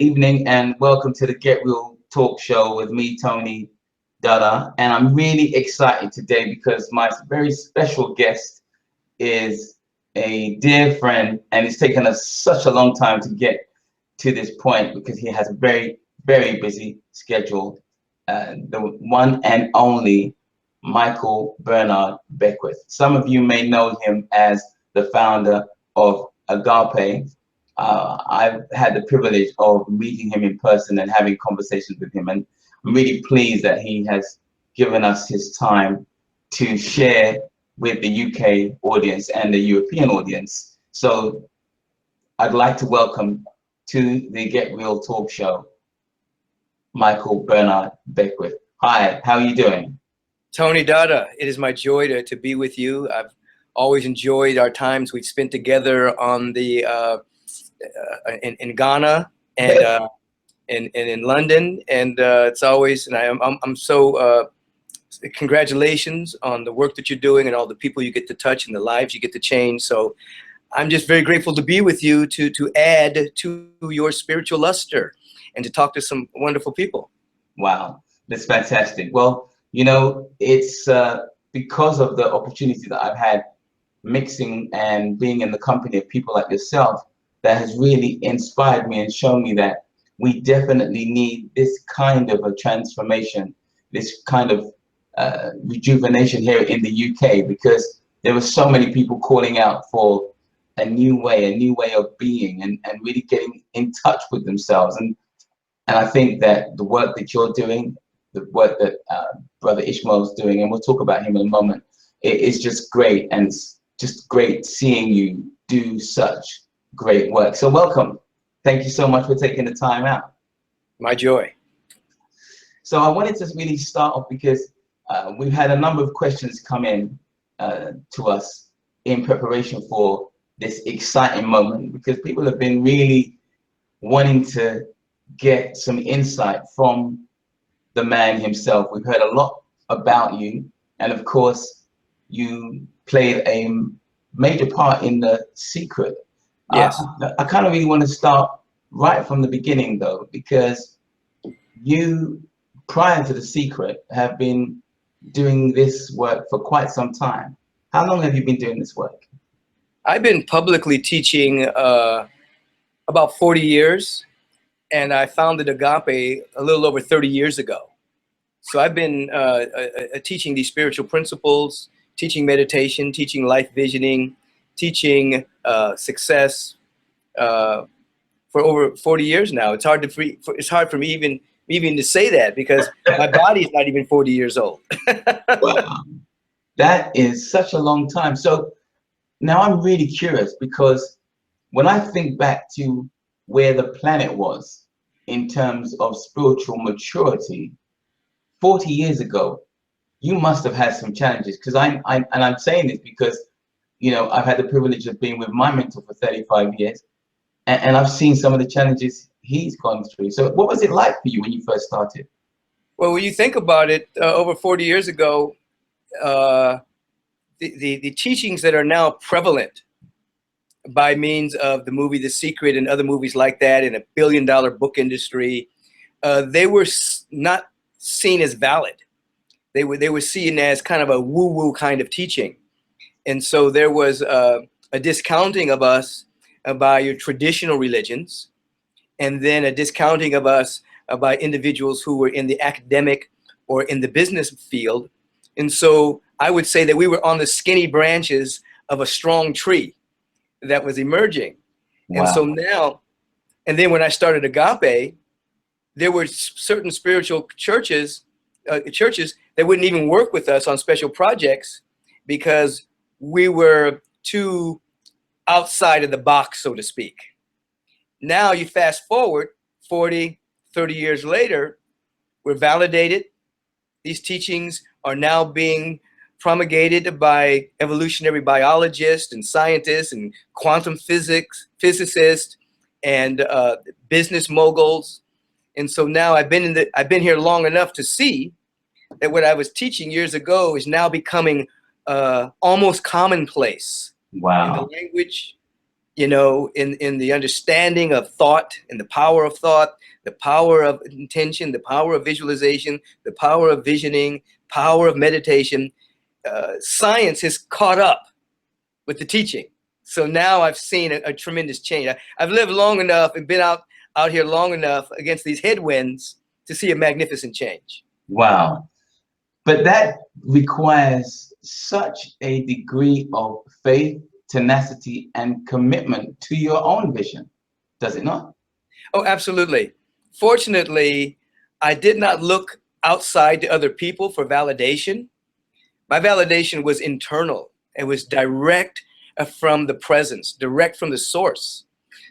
evening and welcome to the Get Real Talk show with me, Tony Dada. And I'm really excited today because my very special guest is a dear friend, and it's taken us such a long time to get to this point because he has a very, very busy schedule. The one and only Michael Bernard Beckwith. Some of you may know him as the founder of Agape. I've had the privilege of meeting him in person and having conversations with him, and I'm really pleased that he has given us his time to share with the UK audience and the European audience. So I'd like to welcome to the Get Real Talk show, Michael Bernard Beckwith. Hi, how are you doing? Tony Dada, it is my joy to be with you. I've always enjoyed our times we've spent together on the in Ghana and in London, and it's always, and I'm so congratulations on the work that you're doing and all the people you get to touch and the lives you get to change. So I'm just very grateful to be with you to add to your spiritual luster and to talk to some wonderful people. Wow, that's fantastic. Well, you know, it's because of the opportunity that I've had mixing and being in the company of people like yourself that has really inspired me and shown me that we definitely need this kind of a transformation, this kind of rejuvenation here in the UK, because there were so many people calling out for a new way of being and really getting in touch with themselves. And I think that the work that you're doing, the work that Brother Ishmael's doing, and we'll talk about him in a moment, it's just great, and it's just great seeing you do such great work. So welcome. Thank you so much for taking the time out. My joy. So I wanted to really start off because we've had a number of questions come in to us in preparation for this exciting moment, because people have been really wanting to get some insight from the man himself. We've heard a lot about you, and of course you played a major part in The Secret. Yes. I kind of really want to start right from the beginning though, because you, prior to The Secret, have been doing this work for quite some time. How long have you been doing this work? I've been publicly teaching about 40 years, and I founded Agape a little over 30 years ago. So I've been teaching these spiritual principles, teaching meditation, teaching life visioning, teaching success for over 40 years now. It's hard for me even to say that, because my body's not even 40 years old. Wow, that is such a long time. So now I'm really curious, because when I think back to where the planet was in terms of spiritual maturity 40 years ago, you must have had some challenges. Because I'm saying this because, you know, I've had the privilege of being with my mentor for 35 years, and I've seen some of the challenges he's gone through. So what was it like for you when you first started? Well, when you think about it, over 40 years ago, the teachings that are now prevalent by means of the movie The Secret and other movies like that, in a billion-dollar book industry, they were not seen as valid. They were seen as kind of a woo-woo kind of teaching. And so there was a discounting of us by your traditional religions, and then a discounting of us by individuals who were in the academic or in the business field. And so I would say that we were on the skinny branches of a strong tree that was emerging. Wow. And so now, and then when I started Agape, there were certain spiritual churches that wouldn't even work with us on special projects because we were too outside of the box, so to speak. Now you fast forward 40, 30 years later, we're validated. These teachings are now being promulgated by evolutionary biologists and scientists and quantum physicists and business moguls. And so now I've been here long enough to see that what I was teaching years ago is now becoming almost commonplace. Wow. In the language, you know, in the understanding of thought and the power of thought, the power of intention, the power of visualization, the power of visioning, power of meditation. Science has caught up with the teaching. So now I've seen a tremendous change. I've lived long enough and been out here long enough against these headwinds to see a magnificent change. Wow. But that requires such a degree of faith, tenacity, and commitment to your own vision, does it not? Oh, absolutely. Fortunately, I did not look outside to other people for validation. My validation was internal. It was direct from the presence, direct from the source.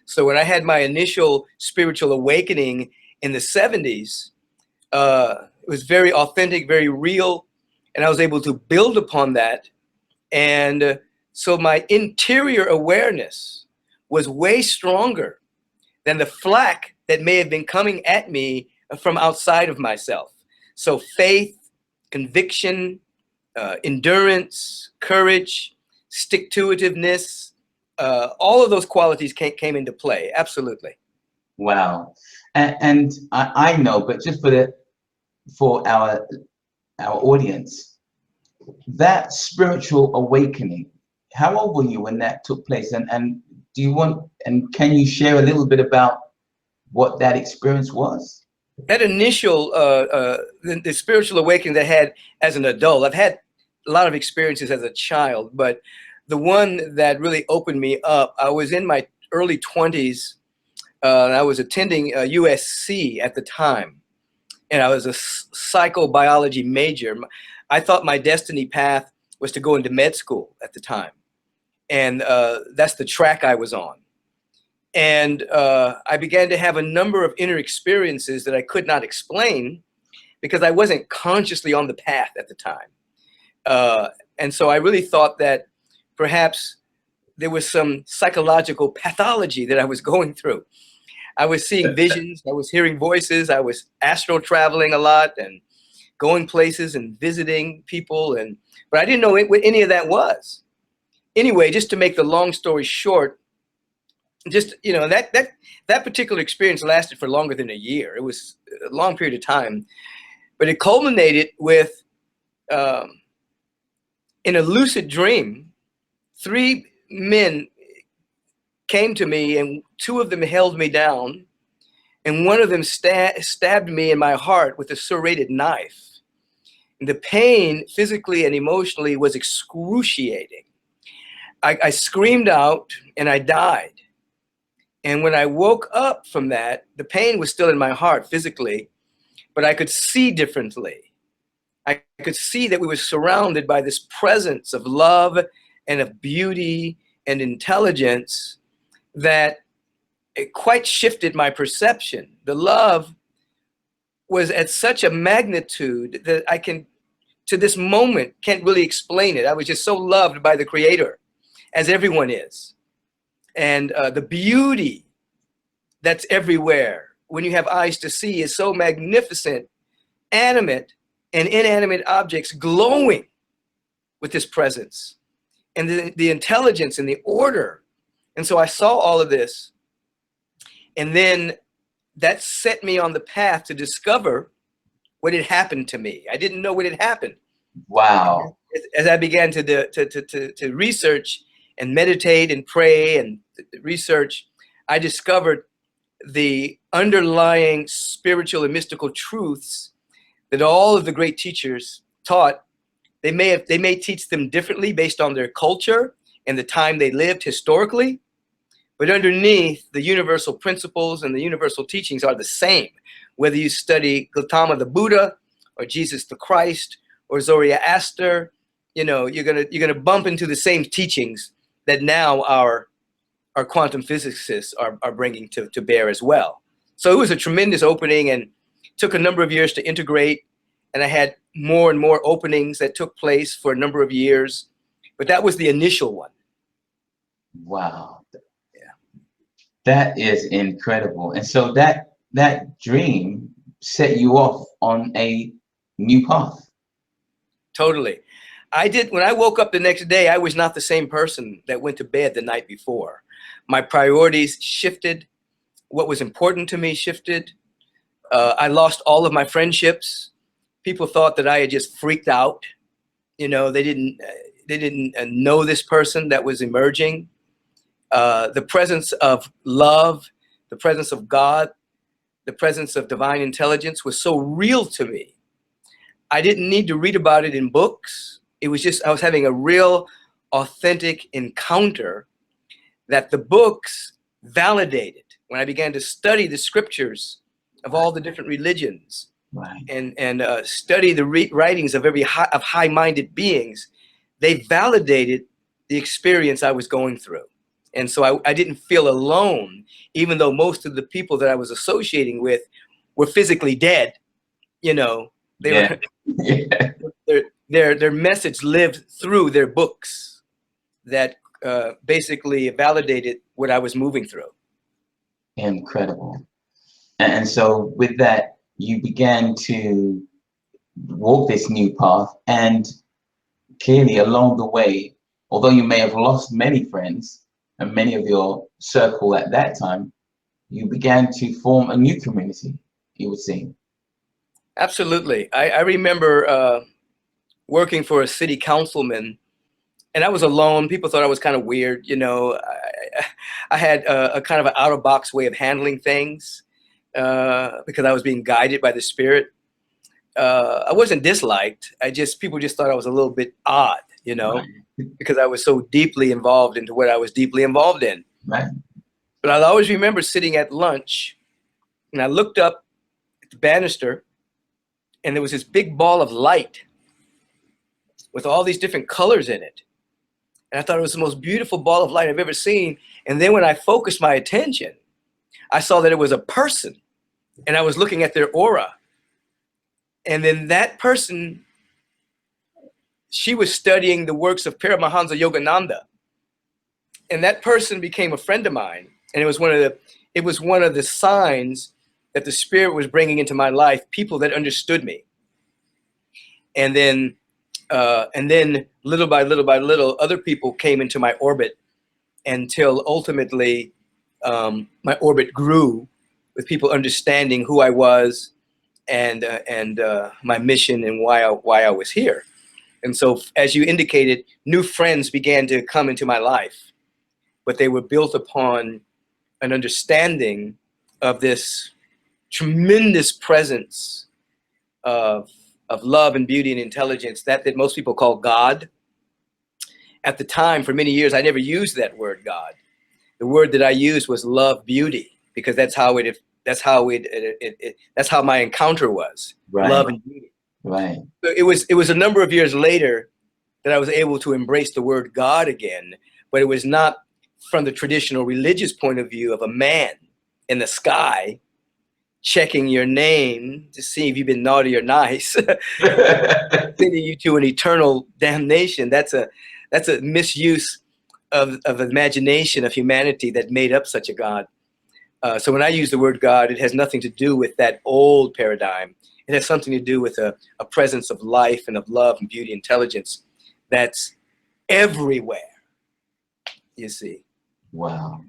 So when I had my initial spiritual awakening in the 70s, it was very authentic, very real, and I was able to build upon that. And so my interior awareness was way stronger than the flack that may have been coming at me from outside of myself. So faith, conviction, endurance, courage, stick-to-itiveness, all of those qualities came into play. Absolutely. Wow. And I know, but just for our audience, that spiritual awakening, how old were you when that took place? And do you want, and can you share a little bit about what that experience was? That initial, the spiritual awakening that I had as an adult, I've had a lot of experiences as a child, but the one that really opened me up, I was in my early 20s. I was attending USC at the time, and I was a psychobiology major. I thought my destiny path was to go into med school at the time, and that's the track I was on. And I began to have a number of inner experiences that I could not explain because I wasn't consciously on the path at the time. And so I really thought that perhaps there was some psychological pathology that I was going through. I was seeing visions, I was hearing voices, I was astral traveling a lot and going places and visiting people, but I didn't know what any of that was. Anyway, just to make the long story short, just, you know, that particular experience lasted for longer than a year. It was a long period of time, but it culminated with, in a lucid dream, 3 men came to me, and 2 of them held me down, and one of them stabbed me in my heart with a serrated knife. And the pain, physically and emotionally, was excruciating. I screamed out, and I died. And when I woke up from that, the pain was still in my heart physically, but I could see differently. I could see that we were surrounded by this presence of love and of beauty and intelligence that it quite shifted my perception. The love was at such a magnitude that I can, to this moment, can't really explain it. I was just so loved by the Creator, as everyone is. And the beauty that's everywhere when you have eyes to see is so magnificent, animate and inanimate objects glowing with this presence, and the intelligence and the order. And so I saw all of this, and then that set me on the path to discover what had happened to me. I didn't know what had happened. Wow. As I began to research and meditate and pray and research, I discovered the underlying spiritual and mystical truths that all of the great teachers taught. They may teach them differently based on their culture and the time they lived historically, but underneath, the universal principles and the universal teachings are the same. Whether you study Gautama the Buddha or Jesus the Christ or Zoroaster, you know, you're gonna bump into the same teachings that now our quantum physicists are bringing to bear as well. So it was a tremendous opening, and took a number of years to integrate. And I had more and more openings that took place for a number of years, but that was the initial one. Wow. Yeah. That is incredible. And so that dream set you off on a new path. Totally. When I woke up the next day, I was not the same person that went to bed the night before. My priorities shifted. What was important to me shifted. I lost all of my friendships. People thought that I had just freaked out. You know, they didn't know this person that was emerging. The presence of love, the presence of God, the presence of divine intelligence was so real to me. I didn't need to read about it in books. It was just, I was having a real authentic encounter that the books validated when I began to study the scriptures of all the different religions, Right. and study the writings of high-minded beings. They validated the experience I was going through. And so I didn't feel alone, even though most of the people that I was associating with were physically dead. You know, they Yeah. were their message lived through their books that basically validated what I was moving through. Incredible. And so with that, you began to walk this new path, and clearly along the way, although you may have lost many friends and many of your circle at that time, you began to form a new community, you would see. Absolutely. I remember working for a city councilman, and I was alone. People thought I was kind of weird. You know, I had a kind of an out-of-box way of handling things because I was being guided by the Spirit. I wasn't disliked. People just thought I was a little bit odd, you know, Right. because I was so deeply involved into what I was deeply involved in. Right. But I always remember sitting at lunch, and I looked up at the banister, and there was this big ball of light with all these different colors in it. And I thought it was the most beautiful ball of light I've ever seen. And then when I focused my attention, I saw that it was a person, and I was looking at their aura. And then that person, she was studying the works of Paramahansa Yogananda. And that person became a friend of mine. And it was one of the signs that the Spirit was bringing into my life, people that understood me. And then little by little, other people came into my orbit until ultimately my orbit grew with people understanding who I was and my mission and why I was here. And so, as you indicated, new friends began to come into my life, but they were built upon an understanding of this tremendous presence of love and beauty and intelligence that most people call God. At the time, for many years, I never used that word God. The word that I used was love, beauty, because that's how my encounter was. Right. Love and beauty. Right. So it was a number of years later that I was able to embrace the word God again, but it was not from the traditional religious point of view of a man in the sky checking your name to see if you've been naughty or nice, sending you to an eternal damnation. That's a misuse of imagination of humanity that made up such a God. So when I use the word God, it has nothing to do with that old paradigm. It has something to do with a presence of life and of love and beauty, intelligence that's everywhere, you see. Wow.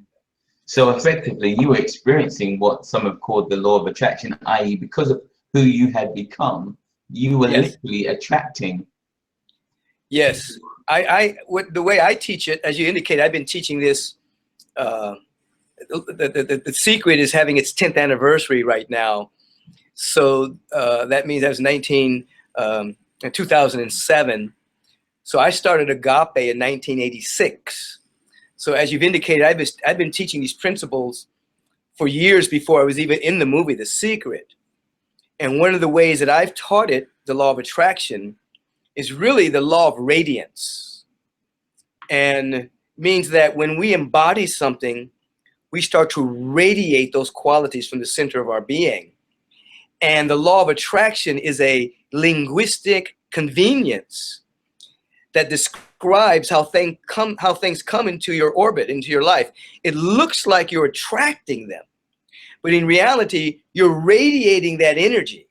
So effectively, you were experiencing what some have called the law of attraction, i.e., because of who you had become, you were Yes. literally attracting. Yes. The way I teach it, as you indicate, I've been teaching this. The secret is having its 10th anniversary right now. So that means that was 2007. So I started Agape in 1986. So as you've indicated, I've been teaching these principles for years before I was even in the movie The Secret. And one of the ways that I've taught it, the law of attraction, is really the law of radiance. And means that when we embody something, we start to radiate those qualities from the center of our being. And the law of attraction is a linguistic convenience that describes how things come into your orbit, into your life. It looks like you're attracting them, but in reality, you're radiating that energy.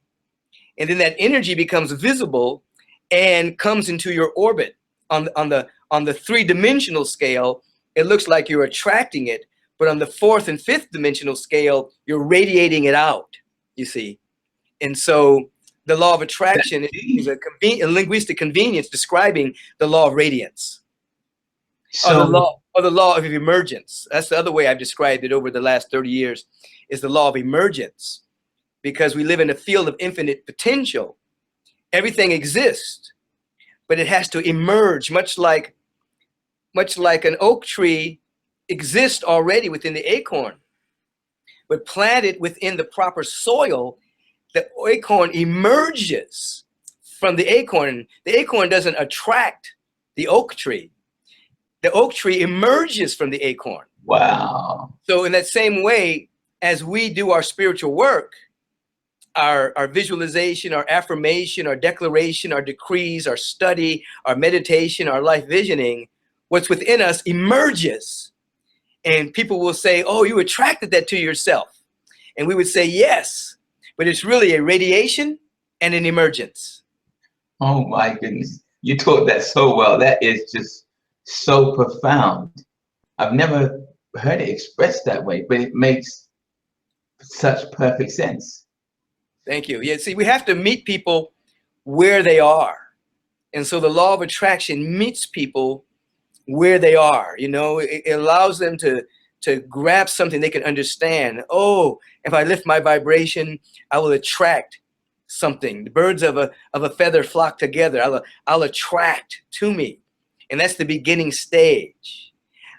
And then that energy becomes visible and comes into your orbit. On the three-dimensional scale, it looks like you're attracting it, But on the fourth and fifth dimensional scale, you're radiating it out, you see. And so the law of attraction is a linguistic convenience describing the law of radiance. So The law of emergence. That's the other way I've described it over the last 30 years, is the law of emergence. Because we live in a field of infinite potential. Everything exists, but it has to emerge, much like an oak tree exists already within the acorn. But planted within the proper soil, the acorn emerges from the acorn. The acorn doesn't attract the oak tree. The oak tree emerges from the acorn. wow. So in that same way, as we do our spiritual work, our visualization, our affirmation, our declaration, our decrees, our study, our meditation, our life visioning, what's within us emerges. And people will say, oh, you attracted that to yourself. And we would say, yes, but it's really a radiation and an emergence. Oh my goodness. You taught that so well. That is just so profound. I've never heard it expressed that way, but it makes such perfect sense. Thank you. Yeah, see, we have to meet people where they are. And so the law of attraction meets people where they are. You know, it allows them to grasp something they can understand. Oh, if I lift my vibration, I will attract something. The birds of a feather flock together. I'll attract to me. And that's the beginning stage.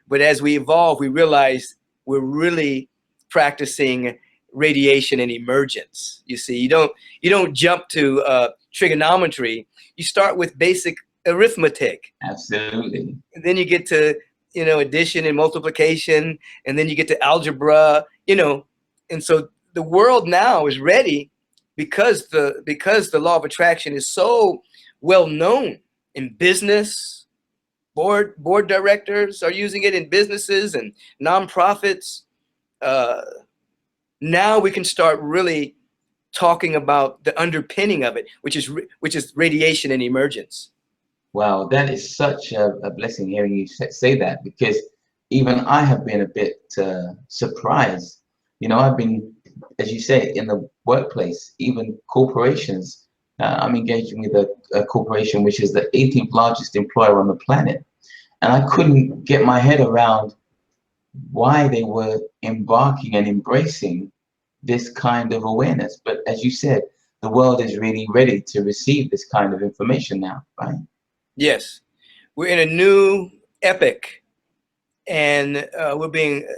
But as we evolve, we realize we're really practicing radiation and emergence. You see, you don't jump to trigonometry. You start with basic arithmetic. Absolutely. And then you get to, you know, addition and multiplication, and then you get to algebra, you know. And so the world now is ready because the law of attraction is so well known in business. Board directors are using it in businesses and nonprofits. Now we can start really talking about the underpinning of it, which is radiation and emergence. Wow, that is such a blessing hearing you say that, because even I have been a bit surprised. You know, I've been, as you say, in the workplace, even corporations. I'm engaging with a corporation which is the 18th largest employer on the planet. And I couldn't get my head around why they were embarking and embracing this kind of awareness. But as you said, the world is really ready to receive this kind of information now, right? Yes, we're in a new epoch, and we're being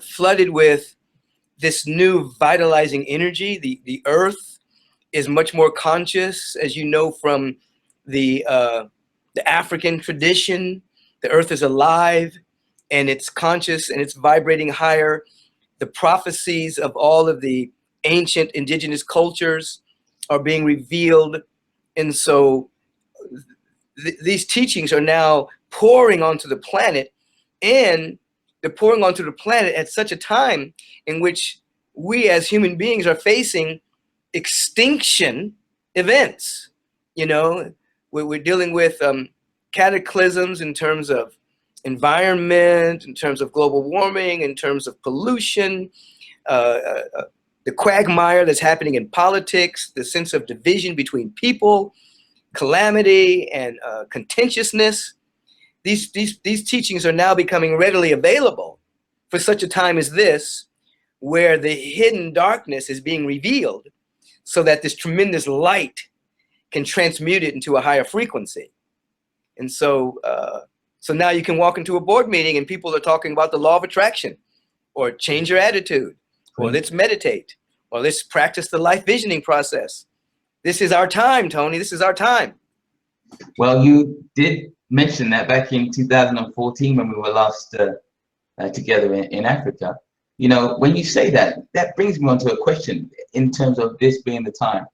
flooded with this new vitalizing energy. The earth is much more conscious, as you know from the African tradition. The earth is alive, and it's conscious, and it's vibrating higher. The prophecies of all of the ancient indigenous cultures are being revealed, and so these teachings are now pouring onto the planet, and they're pouring onto the planet at such a time in which we as human beings are facing extinction events. You know, we're dealing with cataclysms in terms of environment, in terms of global warming, in terms of pollution, the quagmire that's happening in politics, the sense of division between people, calamity and contentiousness. These teachings are now becoming readily available for such a time as this, where the hidden darkness is being revealed so that this tremendous light can transmute it into a higher frequency. And so so now you can walk into a board meeting and people are talking about the law of attraction, or change your attitude, or let's meditate, or let's practice the life visioning process. This is our time, Tony. This is our time. Well, you did mention that back in 2014 when we were last together in Africa. You know, when you say that, that brings me on to a question in terms of this being the time.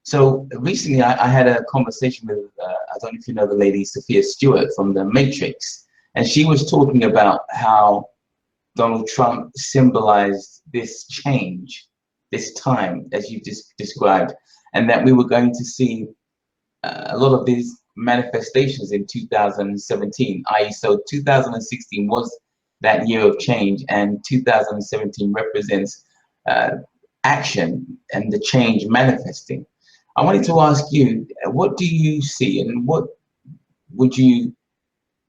So recently I had a conversation with, I don't know if you know the lady, Sophia Stewart from The Matrix. And she was talking about how Donald Trump symbolized this change, this time, as you just described, and that we were going to see a lot of these manifestations in 2017, i.e. so 2016 was that year of change, and 2017 represents action and the change manifesting. I wanted to ask you, what do you see, and what would you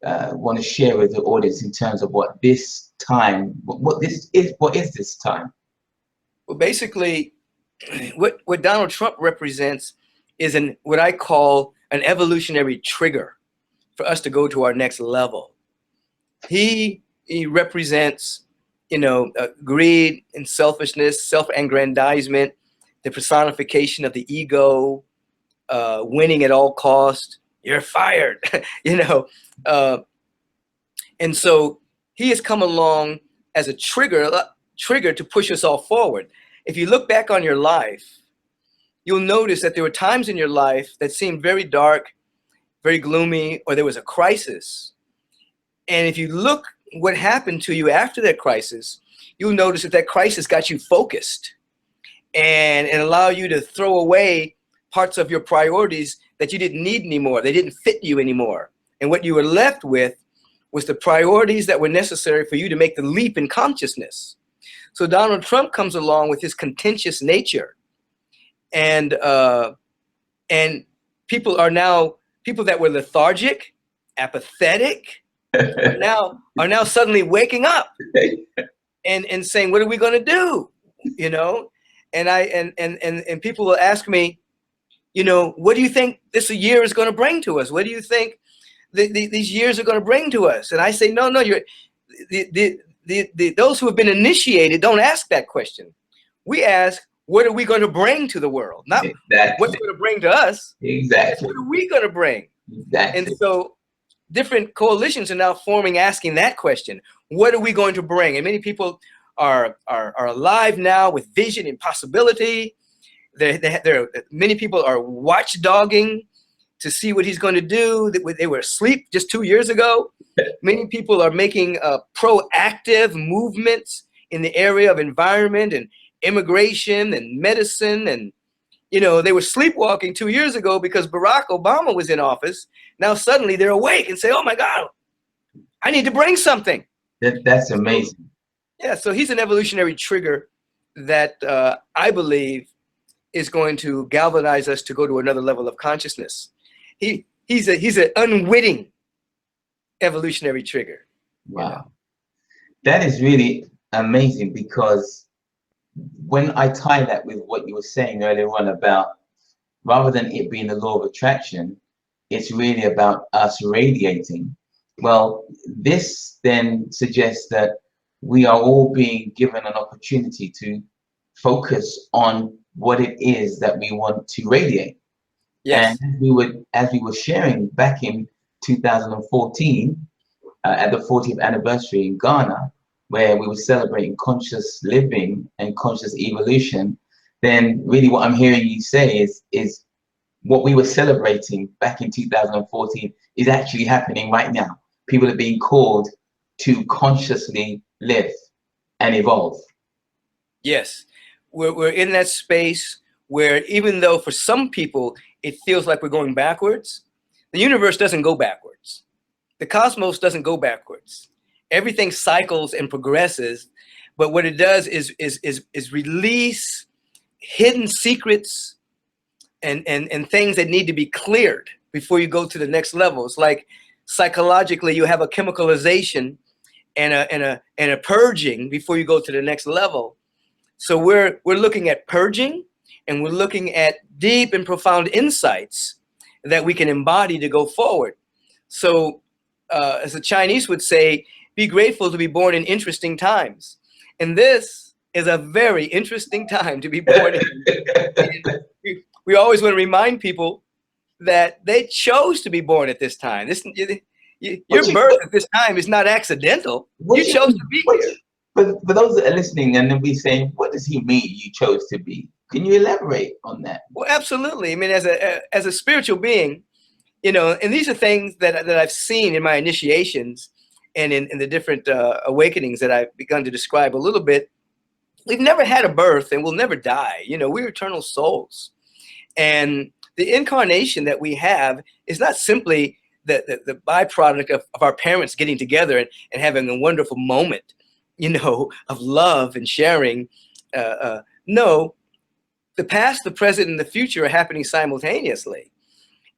want to share with the audience in terms of what this time, what is this time? Well, basically, what Donald Trump represents is what I call an evolutionary trigger for us to go to our next level. He represents, greed and selfishness, self-aggrandizement, the personification of the ego, winning at all cost. You're fired, and so he has come along as a trigger to push us all forward. If you look back on your life, you'll notice that there were times in your life that seemed very dark, very gloomy, or there was a crisis. And if you look what happened to you after that crisis, you'll notice that crisis got you focused and allow you to throw away parts of your priorities that you didn't need anymore. They didn't fit you anymore. And what you were left with was the priorities that were necessary for you to make the leap in consciousness. So Donald Trump comes along with his contentious nature, and people that were lethargic, apathetic, are now suddenly waking up and saying, what are we going to do? And people will ask me, what do you think this year is going to bring to us? What do you think these years are going to bring to us? And I say, no, those who have been initiated don't ask that question. We ask, what are we going to bring to the world? Not exactly what's going to bring to us. Exactly. What are we going to bring? Exactly. And so different coalitions are now forming, asking that question. What are we going to bring? And many people are alive now with vision and possibility. Many people are watchdogging to see what he's going to do. They were asleep just 2 years ago. Many people are making proactive movements in the area of environment and immigration and medicine. And, they were sleepwalking 2 years ago because Barack Obama was in office. Now suddenly they're awake and say, oh my God, I need to bring something. That's amazing. Yeah, so he's an evolutionary trigger that I believe is going to galvanize us to go to another level of consciousness. He's an unwitting evolutionary trigger. Wow. That is really amazing, because when I tie that with what you were saying earlier on about, rather than it being the law of attraction, it's really about us radiating. Well, this then suggests that we are all being given an opportunity to focus on what it is that we want to radiate. Yes. And as we were sharing back in 2014, at the 40th anniversary in Ghana, where we were celebrating conscious living and conscious evolution, then really what I'm hearing you say is what we were celebrating back in 2014 is actually happening right now. People are being called to consciously live and evolve. Yes, we're in that space where, even though for some people it feels like we're going backwards, the universe doesn't go backwards. The cosmos doesn't go backwards. Everything cycles and progresses, but what it does is release hidden secrets and things that need to be cleared before you go to the next level. It's like psychologically you have a chemicalization and a purging before you go to the next level. So we're looking at purging, and we're looking at deep and profound insights that we can embody to go forward. So as the Chinese would say, be grateful to be born in interesting times. And this is a very interesting time to be born in. We always want to remind people that they chose to be born at this time. Your birth at this time is not accidental. You chose to be here. But for those that are listening and they'll be saying, what does he mean you chose to be? Can you elaborate on that? Well, absolutely. I mean, as a spiritual being, and these are things that I've seen in my initiations and in the different awakenings that I've begun to describe a little bit. We've never had a birth and we'll never die. We're eternal souls. And the incarnation that we have is not simply the byproduct of our parents getting together and having a wonderful moment, you know, of love and sharing. No, the past, the present, and the future are happening simultaneously.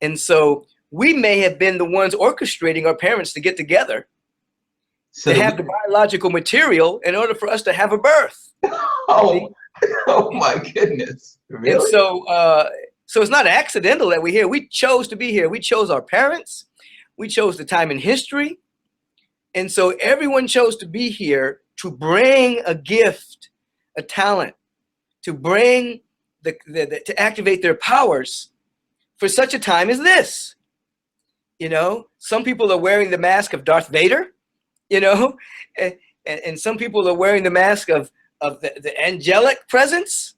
And so we may have been the ones orchestrating our parents to get together So to have the biological material in order for us to have a birth. oh, oh my goodness. Really? And so, so it's not accidental that we're here. We chose to be here. We chose our parents. We chose the time in history. And so everyone chose to be here to bring a gift, a talent, to bring to activate their powers for such a time as this. You know, some people are wearing the mask of Darth Vader, you know, and some people are wearing the mask of the angelic presence,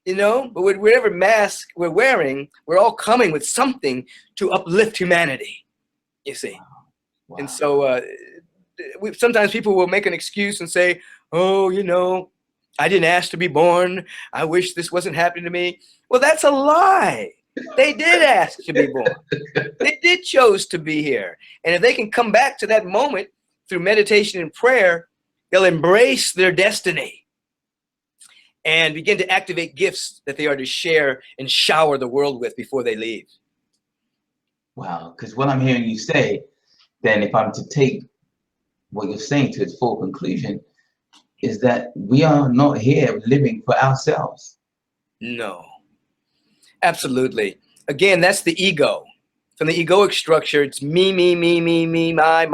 you know, but with whatever mask we're wearing, we're all coming with something to uplift humanity, you see. Wow. And so sometimes people will make an excuse and say, oh, you know, I didn't ask to be born. I wish this wasn't happening to me. Well, that's a lie. They did ask to be born. They did chose to be here. And if they can come back to that moment through meditation and prayer, they'll embrace their destiny and begin to activate gifts that they are to share and shower the world with before they leave. Wow, because what I'm hearing you say, then if I'm to take what you're saying to its full conclusion, is that we are not here living for ourselves. No, absolutely. Again, that's the ego. From the egoic structure, it's me, my,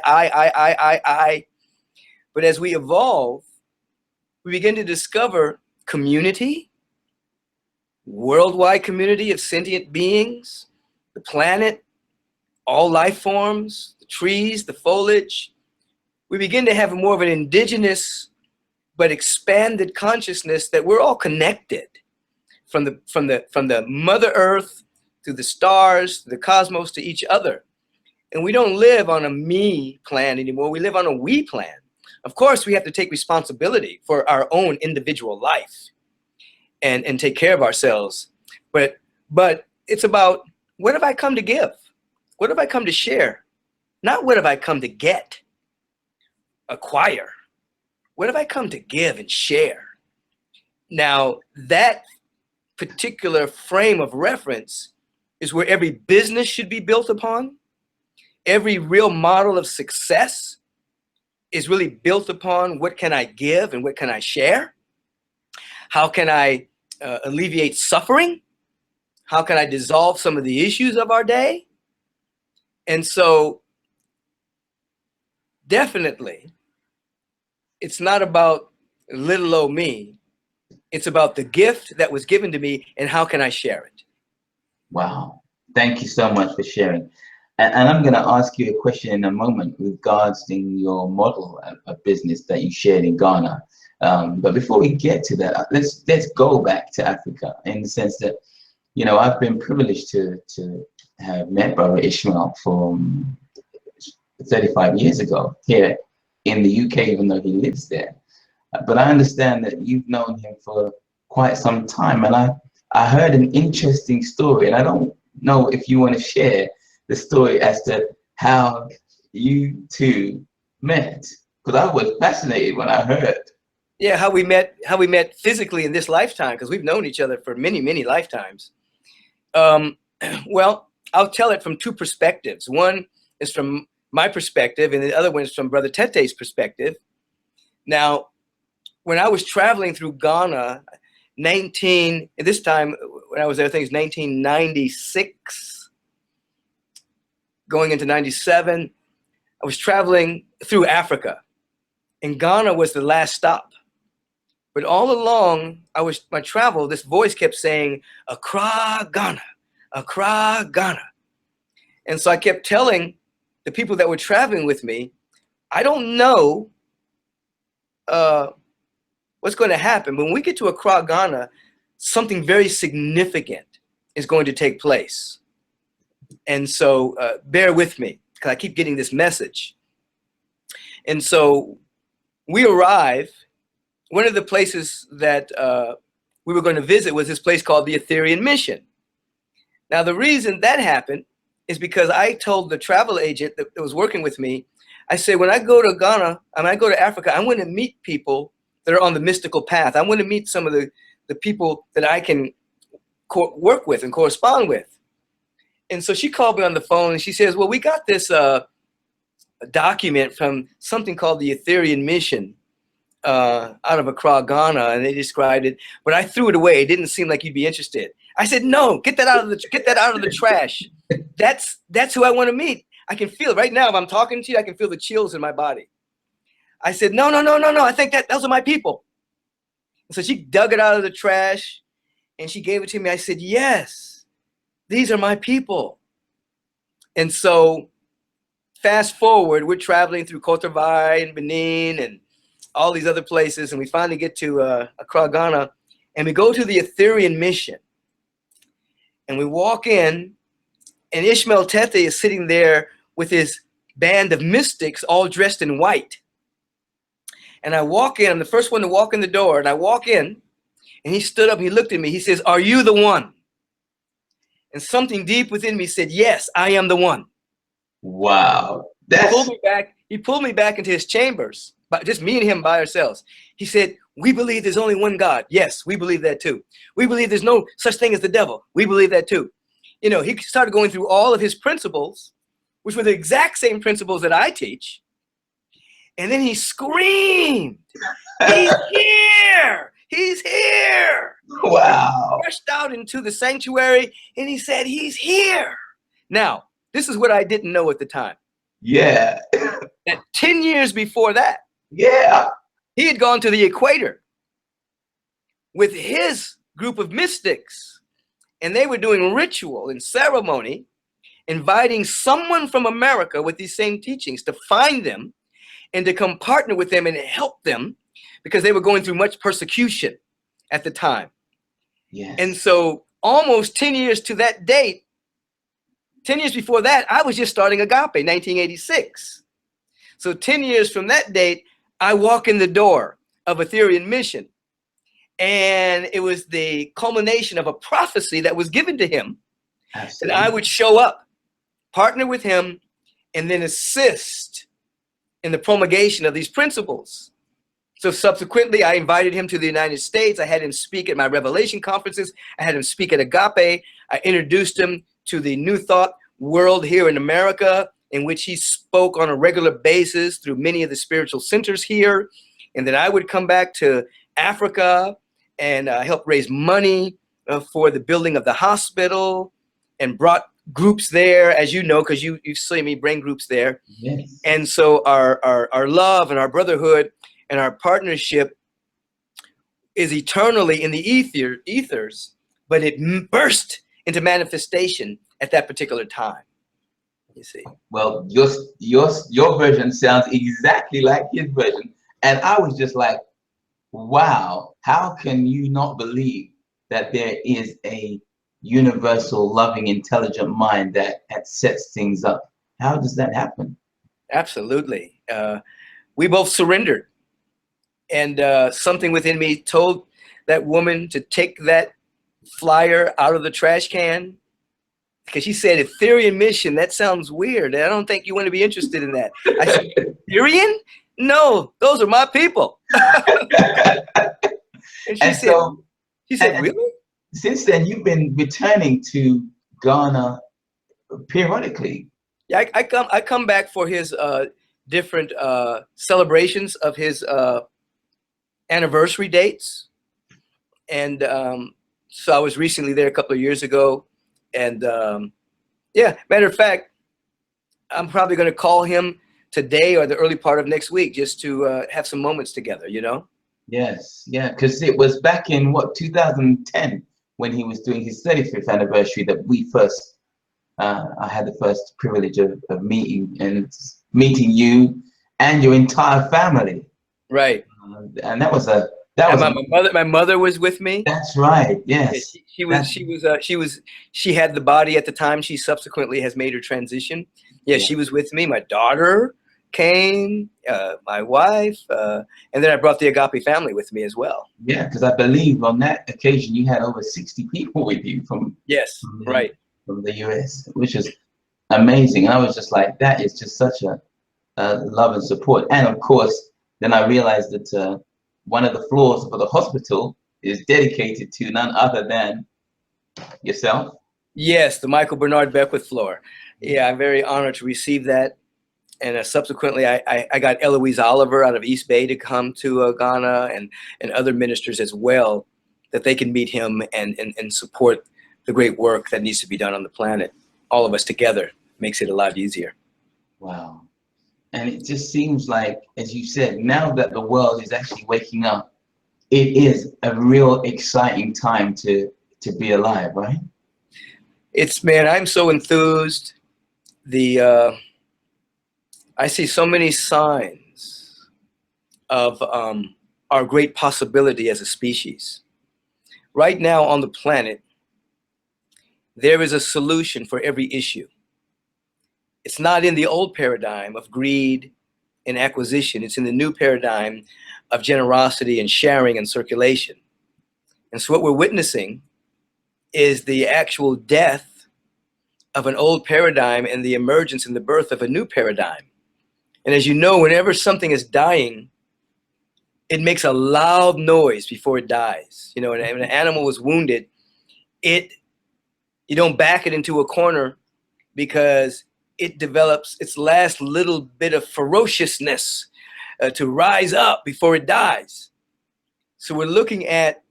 I. But as we evolve, we begin to discover community, worldwide community of sentient beings, the planet, all life forms, the trees, the foliage. We begin to have more of an indigenous but expanded consciousness that we're all connected from the Mother Earth to the stars, to the cosmos, to each other. And we don't live on a me plan anymore. We live on a we plan. Of course, we have to take responsibility for our own individual life and take care of ourselves. But it's about, what have I come to give? What have I come to share? Not what have I come to get, acquire. What have I come to give and share? Now, that particular frame of reference is where every business should be built upon. Every real model of success is really built upon what can I give and what can I share? How can I alleviate suffering? How can I dissolve some of the issues of our day? And so definitely, it's not about little old me. It's about the gift that was given to me and how can I share it? Wow. Thank you so much for sharing. And I'm going to ask you a question in a moment regarding your model of business that you shared in Ghana. But before we get to that, let's go back to Africa in the sense that, you know, I've been privileged to have met Brother Ishmael from 35 years ago here in the UK, even though he lives there. But I understand that you've known him for quite some time. And I heard an interesting story, and I don't know if you want to share the story as to how you two met, because I was fascinated when I heard. Yeah, how we met physically in this lifetime, because we've known each other for many, many lifetimes. Well, I'll tell it from two perspectives. One is from my perspective, and the other one is from Brother Tete's perspective. Now, when I was traveling through Ghana, this time when I was there, I think it's 1996, going into 97, I was traveling through Africa, and Ghana was the last stop. But all along my travel, this voice kept saying, Accra, Ghana, Accra, Ghana. And so I kept telling the people that were traveling with me, I don't know what's going to happen. When we get to Accra, Ghana, something very significant is going to take place. And so bear with me, because I keep getting this message. And so we arrive. One of the places that we were going to visit was this place called the Etherian Mission. Now, the reason that happened is because I told the travel agent that was working with me, I said, when I go to Ghana and I go to Africa, I want to meet people that are on the mystical path. I want to meet some of the people that I can work with and correspond with. And so she called me on the phone and she says, well, we got this a document from something called the Etherian Mission out of Accra, Ghana, and they described it, but I threw it away. It didn't seem like you'd be interested. I said, no, get that out of the trash. That's who I want to meet. I can feel it right now. If I'm talking to you, I can feel the chills in my body. I said, no. I think those are my people. And so she dug it out of the trash and she gave it to me. I said, yes, these are my people. And so fast forward, we're traveling through Cote d'Ivoire and Benin and all these other places. And we finally get to Accra, Ghana, and we go to the Etherian Mission. And we walk in, and Ishmael Tete is sitting there with his band of mystics all dressed in white. And I walk in, I'm the first one to walk in the door, and I walk in, and he stood up, he looked at me, he says, are you the one? And something deep within me said, yes, I am the one. Wow. He pulled me back into his chambers, but just me and him by ourselves. He said, we believe there's only one God. Yes, we believe that too. We believe there's no such thing as the devil. We believe that too. You know, he started going through all of his principles, which were the exact same principles that I teach. And then he screamed, he's here, he's here. Wow. He rushed out into the sanctuary and he said, he's here. Now, this is what I didn't know at the time. Yeah. That 10 years before that, yeah, he had gone to the equator with his group of mystics. And they were doing ritual and ceremony, inviting someone from America with these same teachings to find them and to come partner with them and help them because they were going through much persecution at the time. Yes. And so almost 10 years to that date, 10 years before that, I was just starting Agape, 1986. So 10 years from that date, I walk in the door of Etherian Mission. And it was the culmination of a prophecy that was given to him. Absolutely. That I would show up, partner with him, and then assist in the promulgation of these principles. So subsequently, I invited him to the United States. I had him speak at my Revelation conferences. I had him speak at Agape. I introduced him to the New Thought world here in America, in which he spoke on a regular basis through many of the spiritual centers here. And then I would come back to Africa and help raise money for the building of the hospital and brought groups there, as you know, because you've seen me bring groups there. Yes. And so our love and our brotherhood and our partnership is eternally in the ethers, but it burst into manifestation at that particular time. You see. Well, your version sounds exactly like his version. And I was just like, wow, how can you not believe that there is a universal, loving, intelligent mind that sets things up? How does that happen? Absolutely. We both surrendered. And something within me told that woman to take that flyer out of the trash can, because she said, Etherian Mission, that sounds weird. I don't think you want to be interested in that. I said, Etherian? No, those are my people. And she said, really? Since then, you've been returning to Ghana periodically. Yeah, I come back for his different celebrations of his anniversary dates. And so I was recently there a couple of years ago. And yeah, matter of fact, I'm probably going to call him today or the early part of next week just to have some moments together, you know? Yes, yeah, because it was back in, what, 2010 when he was doing his 35th anniversary that we first, I had the first privilege of meeting you and your entire family. Right. And that was my mother was with me. That's right. Yes. She had the body at the time. She subsequently has made her transition. Yeah, she was with me. My daughter came, my wife, and then I brought the Agape family with me as well. Yeah, because I believe on that occasion you had over 60 people with you from from the US, which is amazing. And I was just like, that is just such a love and support. And of course, then I realized that one of the floors for the hospital is dedicated to none other than yourself. Yes, the Michael Bernard Beckwith floor. Yeah, I'm very honored to receive that. And subsequently, I got Eloise Oliver out of East Bay to come to Ghana, and other ministers as well, that they can meet him and support the great work that needs to be done on the planet. All of us together makes it a lot easier. Wow. And it just seems like, as you said, now that the world is actually waking up, it is a real exciting time to be alive, right? Man, I'm so enthused. I see so many signs of our great possibility as a species. Right now on the planet, there is a solution for every issue. It's not in the old paradigm of greed and acquisition. It's in the new paradigm of generosity and sharing and circulation. And so what we're witnessing is the actual death of an old paradigm and the emergence and the birth of a new paradigm. And as you know, whenever something is dying, it makes a loud noise before it dies. You know, when an animal is wounded, you don't back it into a corner, because it develops its last little bit of ferociousness to rise up before it dies. So we're looking at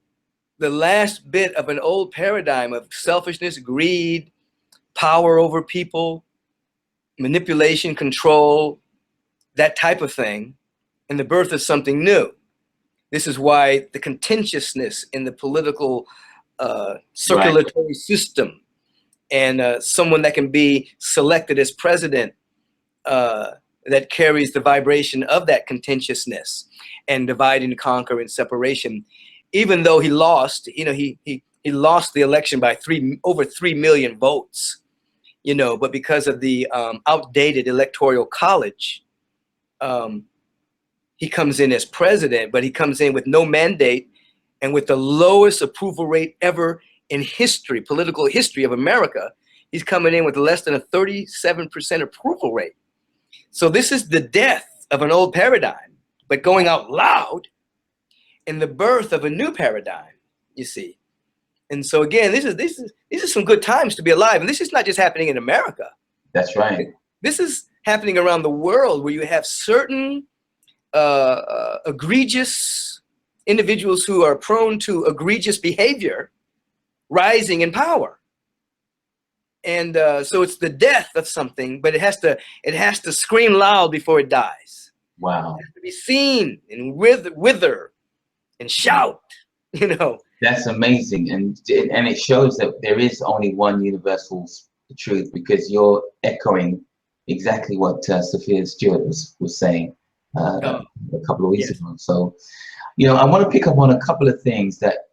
the last bit of an old paradigm of selfishness, greed, power over people, manipulation, control, that type of thing, and the birth of something new. This is why the contentiousness in the political circulatory system, and someone that can be selected as president that carries the vibration of that contentiousness and divide and conquer and separation. Even though he lost, you know, he lost the election by over 3 million votes, you know, but because of the outdated electoral college, he comes in as president, but he comes in with no mandate and with the lowest approval rate ever in history, political history of America. He's coming in with less than a 37% approval rate. So this is the death of an old paradigm, but going out loud in the birth of a new paradigm, you see. And so again, these are some good times to be alive. And this is not just happening in America. That's right. This is happening around the world, where you have certain egregious individuals who are prone to egregious behavior rising in power. And so it's the death of something, but it has to scream loud before it dies. Wow. It has to be seen and wither and shout, you know. That's amazing. And it shows that there is only one universal truth, because you're echoing exactly what Sophia Stewart was saying a couple of weeks ago. So, you know, I want to pick up on a couple of things that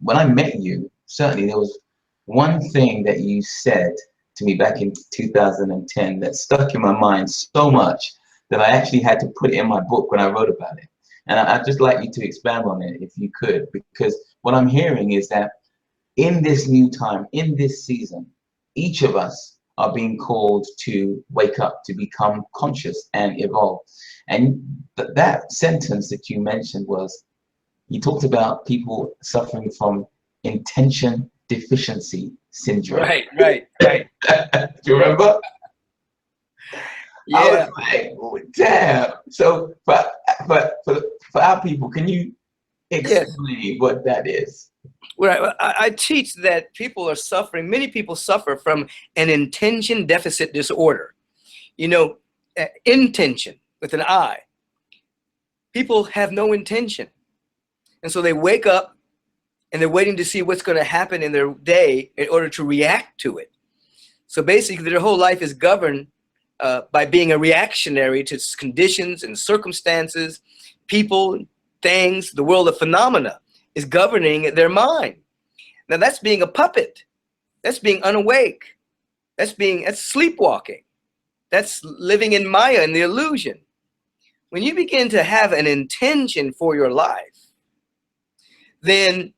when I met you, certainly there was one thing that you said to me back in 2010 that stuck in my mind so much that I actually had to put it in my book when I wrote about it. And I'd just like you to expand on it if you could, because what I'm hearing is that in this new time, in this season, each of us are being called to wake up, to become conscious and evolve. And that sentence that you mentioned was, you talked about people suffering from intention deficiency syndrome. Right. Do you remember? Yeah. I was like, oh, damn. So for our people, can you explain what that is? Well, I teach that many people suffer from an intention deficit disorder. You know, intention with an I. People have no intention. And so they wake up and they're waiting to see what's going to happen in their day in order to react to it. So basically their whole life is governed by being a reactionary to conditions and circumstances, people, things. The world of phenomena is governing their mind. Now that's being a puppet. That's being unawake. That's sleepwalking. That's living in Maya, in the illusion. When you begin to have an intention for your life, then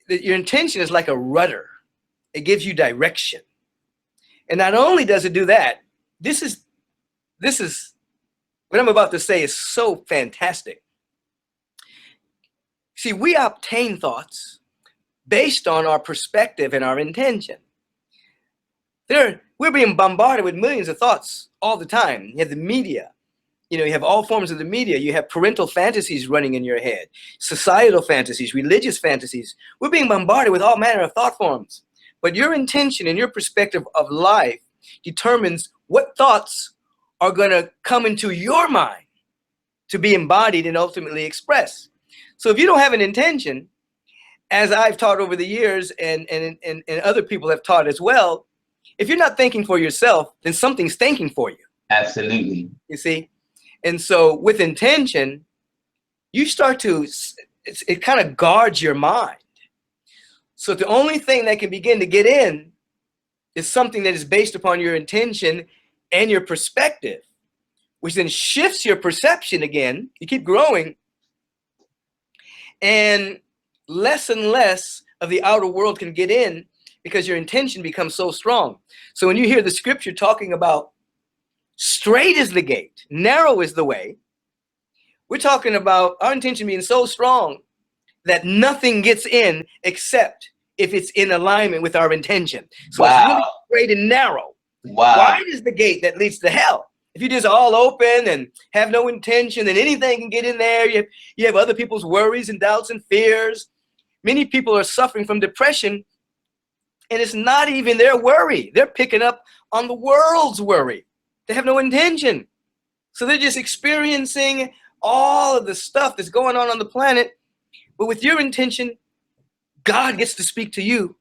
your intention is like a rudder. It gives you direction. And not only does it do that, this is what I'm about to say is so fantastic. See, we obtain thoughts based on our perspective and our intention. We're being bombarded with millions of thoughts all the time. You have the media. You have all forms of the media. You have parental fantasies running in your head, societal fantasies, religious fantasies. We're being bombarded with all manner of thought forms. But your intention and your perspective of life determines what thoughts are going to come into your mind to be embodied and ultimately expressed. So if you don't have an intention, as I've taught over the years and other people have taught as well, if you're not thinking for yourself, then something's thinking for you. Absolutely. You see? And so with intention, you start to, it kind of guards your mind. So the only thing that can begin to get in is something that is based upon your intention and your perspective, which then shifts your perception again. You keep growing, and less of the outer world can get in because your intention becomes so strong. So when you hear the scripture talking about straight is the gate, narrow is the way, we're talking about our intention being so strong that nothing gets in except if it's in alignment with our intention. So It's really straight and narrow. Wide is the gate that leads to hell. If you just all open and have no intention, then anything can get in there. You have other people's worries and doubts and fears. Many people are suffering from depression, and it's not even their worry. They're picking up on the world's worry. They have no intention. So they're just experiencing all of the stuff that's going on the planet. But with your intention, God gets to speak to you,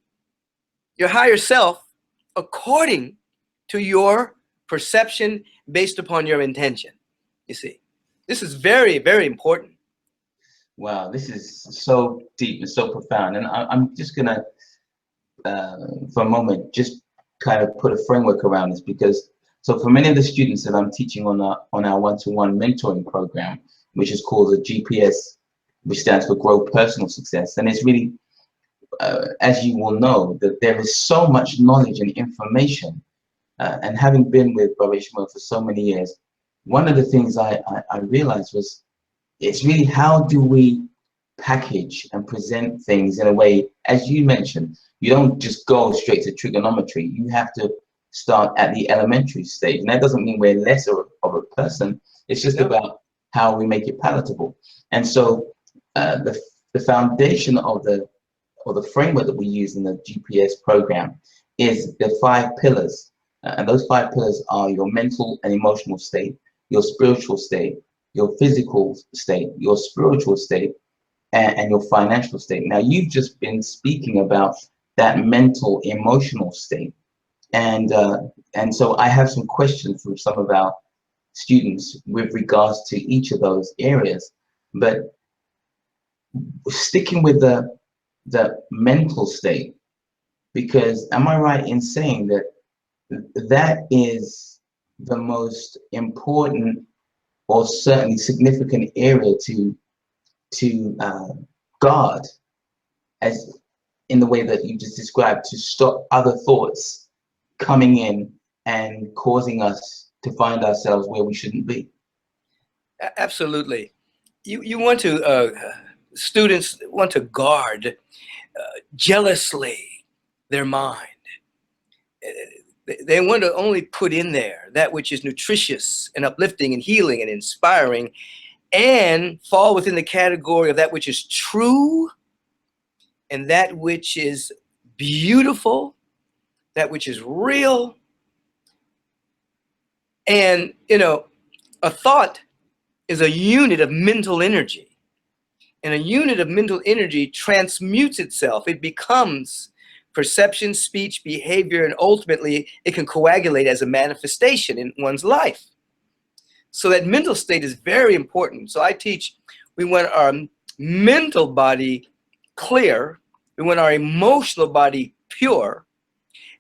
your higher self, according to your perception based upon your intention. You see, this is very, very important. Wow, this is so deep and so profound. And I'm just going to, for a moment, just kind of put a framework around this, because so for many of the students that I'm teaching on our one-to-one mentoring program, which is called the GPS, which stands for Grow Personal Success. And it's really, as you will know, that there is so much knowledge and information. And having been with Brother Ishmael for so many years, one of the things I realized was, it's really how do we package and present things in a way, as you mentioned, you don't just go straight to trigonometry. You have to start at the elementary stage. And that doesn't mean we're lesser of a person. It's just about how we make it palatable. And so the foundation of the framework that we use in the GPS program is the 5 pillars. And those 5 pillars are your mental and emotional state, your spiritual state, your physical state, your spiritual state, and your financial state. Now, you've just been speaking about that mental, emotional state. And so I have some questions from some of our students with regards to each of those areas. But sticking with the mental state, because am I right in saying that that is the most important or certainly significant area to guard, as in the way that you just described, to stop other thoughts coming in and causing us to find ourselves where we shouldn't be? Absolutely. You want to, students want to guard jealously their mind. They want to only put in there that which is nutritious and uplifting and healing and inspiring, and fall within the category of that which is true and that which is beautiful, that which is real. And, a thought is a unit of mental energy. And a unit of mental energy transmutes itself. It becomes perception, speech, behavior, and ultimately it can coagulate as a manifestation in one's life. So that mental state is very important. So I teach, we want our mental body clear, we want our emotional body pure,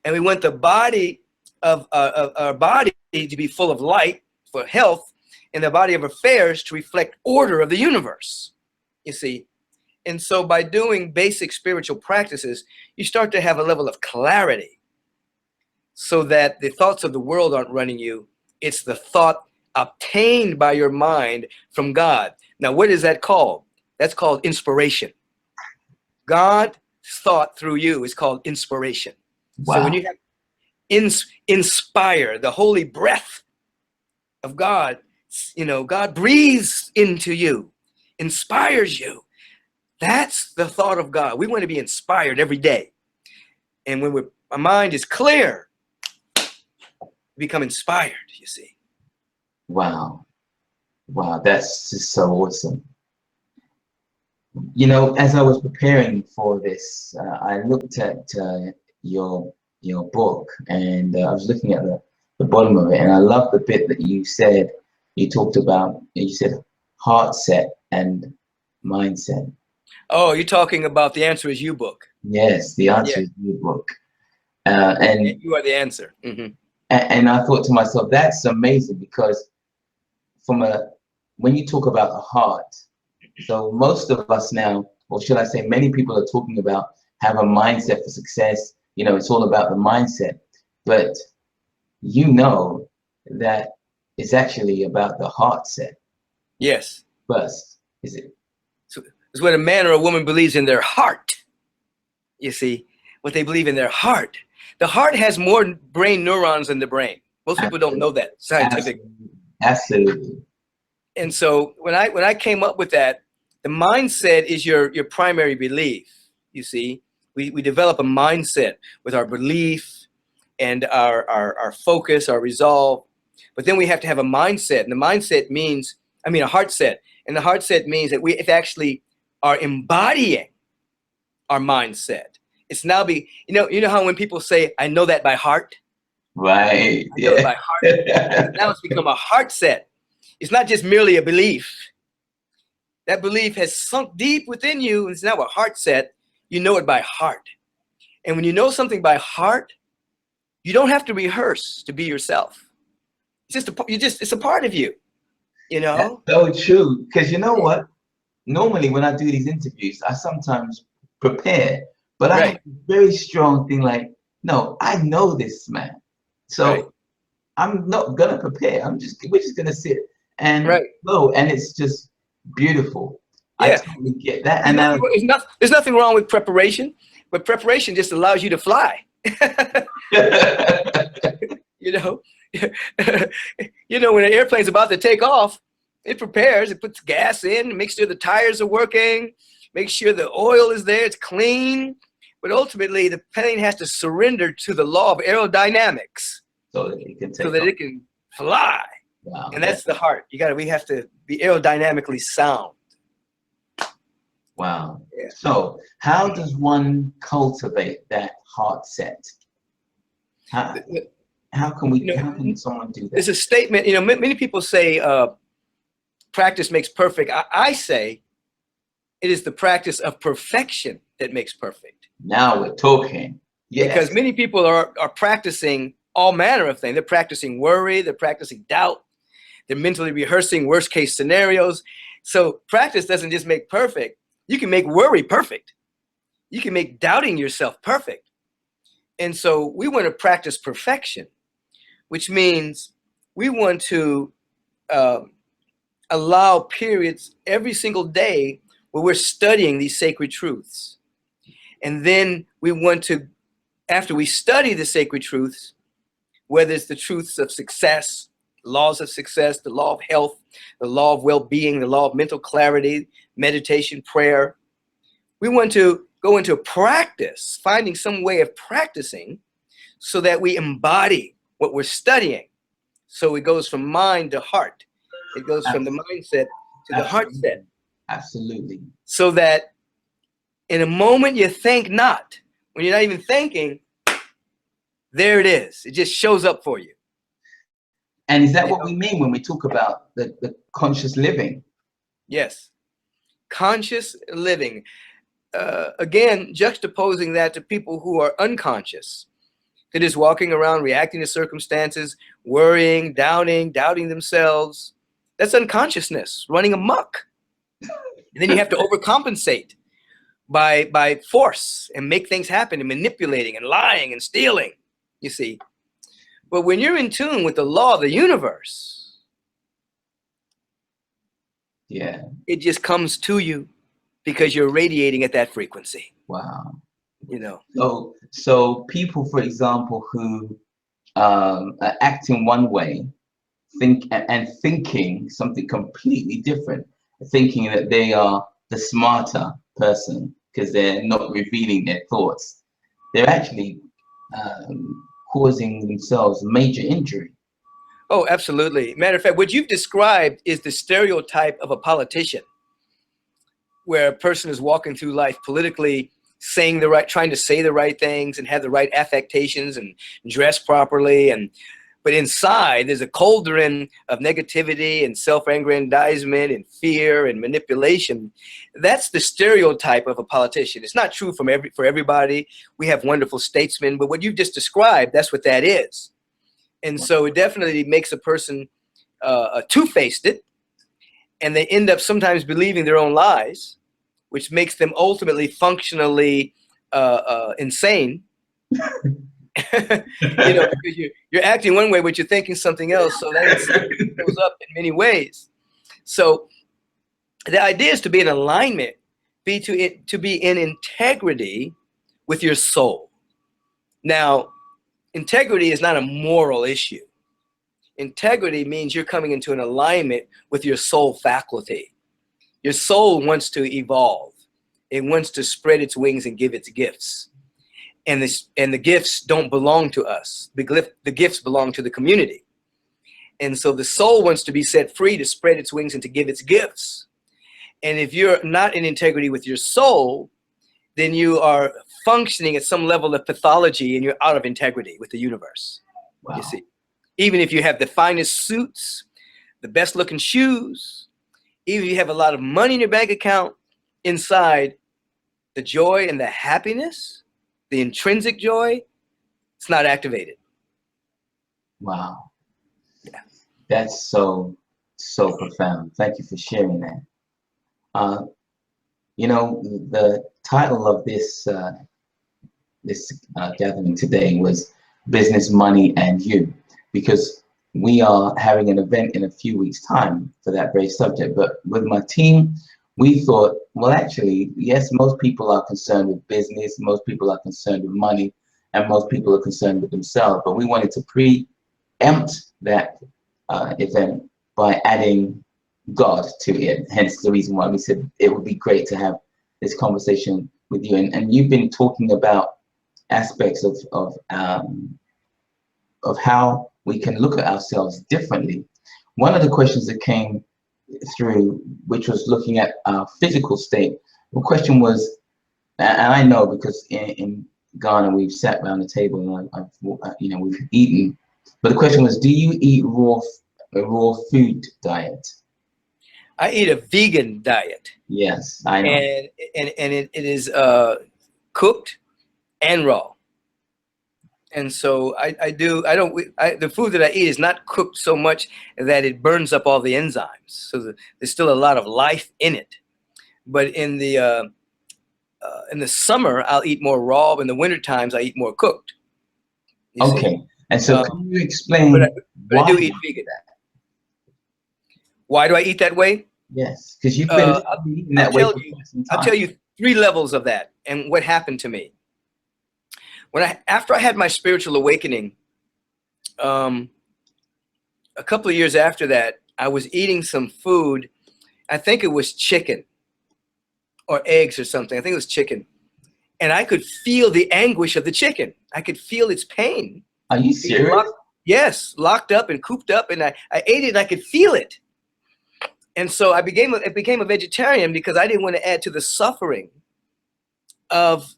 and we want the body of our body to be full of light for health, and the body of affairs to reflect order of the universe, you see. And so by doing basic spiritual practices, you start to have a level of clarity. so that the thoughts of the world aren't running you. It's the thought obtained by your mind from God. Now, what is that called? That's called inspiration. God's thought through you is called inspiration. So when Wow. you have inspire, the holy breath of God, God breathes into you, inspires you. That's the thought of God. We want to be inspired every day. And when our mind is clear, we become inspired, you see. Wow. Wow. That's just so awesome. You know, as I was preparing for this, I looked at your book, and I was looking at the bottom of it, and I love the bit that you said. You talked about, you said heart set and mindset. Oh, you're talking about The Answer Is You book. Yes, the answer Yeah, is in your book. And you are the answer. Mm-hmm. and I thought to myself, that's amazing, because when you talk about the heart, so most of us now, or should I say, many people are talking about have a mindset for success. You know, it's all about the mindset, but you know that it's actually about the heart set Yes. first, is it? So it's when a man or a woman believes in their heart. You see, what they believe in their heart. The heart has more brain neurons than the brain. Most people don't know that scientifically. Absolutely. Absolutely. And so when I came up with that, the mindset is your primary belief. You see, we develop a mindset with our belief and our focus, our resolve. But then we have to have a mindset, and the mindset means, a heart set, and the heart set means that we actually are embodying our mindset. It's now you know how when people say, "I know that by heart," Right. I know it Yeah. by heart. Now it's become a heart set. It's not just merely a belief. That belief has sunk deep within you, and it's now a heart set. You know it by heart. And when you know something by heart, you don't have to rehearse to be yourself. It's a part of you, you That's know? so true. Because you know what? Normally, when I do these interviews, I sometimes prepare, but I have Right, a very strong thing like, no, I know this man. right, So I'm not gonna prepare. We're just gonna sit and right. go, and it's just beautiful. I Yeah. totally get that. There's And nothing, there's nothing wrong with preparation, but preparation just allows you to fly. You know, when an airplane's about to take off, it prepares, it puts gas in, makes sure the tires are working, makes sure the oil is there, it's clean. But ultimately, the plane has to surrender to the law of aerodynamics so that it can so take that off. it can fly. Wow, And that's the heart. We have to be aerodynamically sound. wow. Yeah. So how does one cultivate that heart set? How, how can someone do There's that? a statement, many people say practice makes perfect. I say it is the practice of perfection that makes perfect. Now we're talking. Because Yes. many people are practicing all manner of things. They're practicing worry, they're practicing doubt, they're mentally rehearsing worst case scenarios. So practice doesn't just make perfect. You can make worry perfect. You can make doubting yourself perfect. And so we want to practice perfection, which means we want to allow periods every single day where we're studying these sacred truths. And then we want to, after we study the sacred truths, whether it's the truths of success, laws of success, the law of health, the law of well-being, the law of mental clarity, meditation, prayer, we want to go into practice, finding some way of practicing so that we embody what we're studying. So it goes from mind to heart. It goes from the mindset to the heart Absolutely. set. Absolutely. So that in a moment you think not, when you're not even thinking, there it is. It just shows up for you. And is that You what know? we mean when we talk about the conscious living? Yes. Conscious living. Again, juxtaposing that to people who are unconscious. They're just walking around reacting to circumstances, worrying, doubting themselves. That's unconsciousness running amok. And then you have to overcompensate by force and make things happen and manipulating and lying and stealing, you see. But when you're in tune with the law of the universe, yeah. it just comes to you because you're radiating at that frequency. Wow. You know. So people, for example, who are acting one way, thinking something completely different, thinking that they are the smarter person because they're not revealing their thoughts, they're actually causing themselves major injury. Oh, absolutely. Matter of fact, what you've described is the stereotype of a politician, where a person is walking through life politically, trying to say the right things and have the right affectations and dress properly, but inside there's a cauldron of negativity and self-aggrandizement and fear and manipulation. That's the stereotype of a politician. It's not true for everybody. We have wonderful statesmen, but what you've just described, that's what that is. And so it definitely makes a person two-faced, and they end up sometimes believing their own lies, which makes them ultimately functionally insane. You know, because you're acting one way, but you're thinking something else. So that insanity goes up in many ways. So the idea is to be in alignment, to be in integrity with your soul. Now, integrity is not a moral issue. Integrity means you're coming into an alignment with your soul faculty. Your soul wants to evolve. It wants to spread its wings and give its gifts. And the gifts don't belong to us. The gifts belong to the community. And so the soul wants to be set free to spread its wings and to give its gifts. And if you're not in integrity with your soul, then you are functioning at some level of pathology and you're out of integrity with the universe. Wow. You see, even if you have the finest suits, the best looking shoes, even if you have a lot of money in your bank account, inside the joy and the happiness, the intrinsic joy, it's not activated. Wow. Yeah. That's so profound. Thank you for sharing that. You know, the title of this gathering today was Business, Money, and You, because we are having an event in a few weeks' time for that very subject. But with my team, we thought, well, actually, yes, most people are concerned with business, most people are concerned with money, and most people are concerned with themselves. But we wanted to preempt that event by adding God to it. Hence the reason why we said it would be great to have this conversation with you. And you've been talking about aspects of how we can look at ourselves differently. One of the questions that came through, which was looking at our physical state, the question was, and I know because in Ghana we've sat around the table and we've eaten, but the question was, do you eat a raw food diet? I eat a vegan diet. Yes, I know. And it is cooked and raw. And so the food that I eat is not cooked so much that it burns up all the enzymes. So there's still a lot of life in it. But in the summer, I'll eat more raw. In the winter times, I eat more cooked. Okay. See? And so can you explain but I do eat vegan. Why do I eat that way? Yes, because you've been eating that way for quite some time. I'll tell you 3 levels of that and what happened to me. After I had my spiritual awakening, a couple of years after that, I was eating some food. I think it was chicken or eggs or something. I think it was chicken. And I could feel the anguish of the chicken. I could feel its pain. Are you serious? Yes, locked up and cooped up, and I ate it and I could feel it. And so I became a vegetarian because I didn't want to add to the suffering of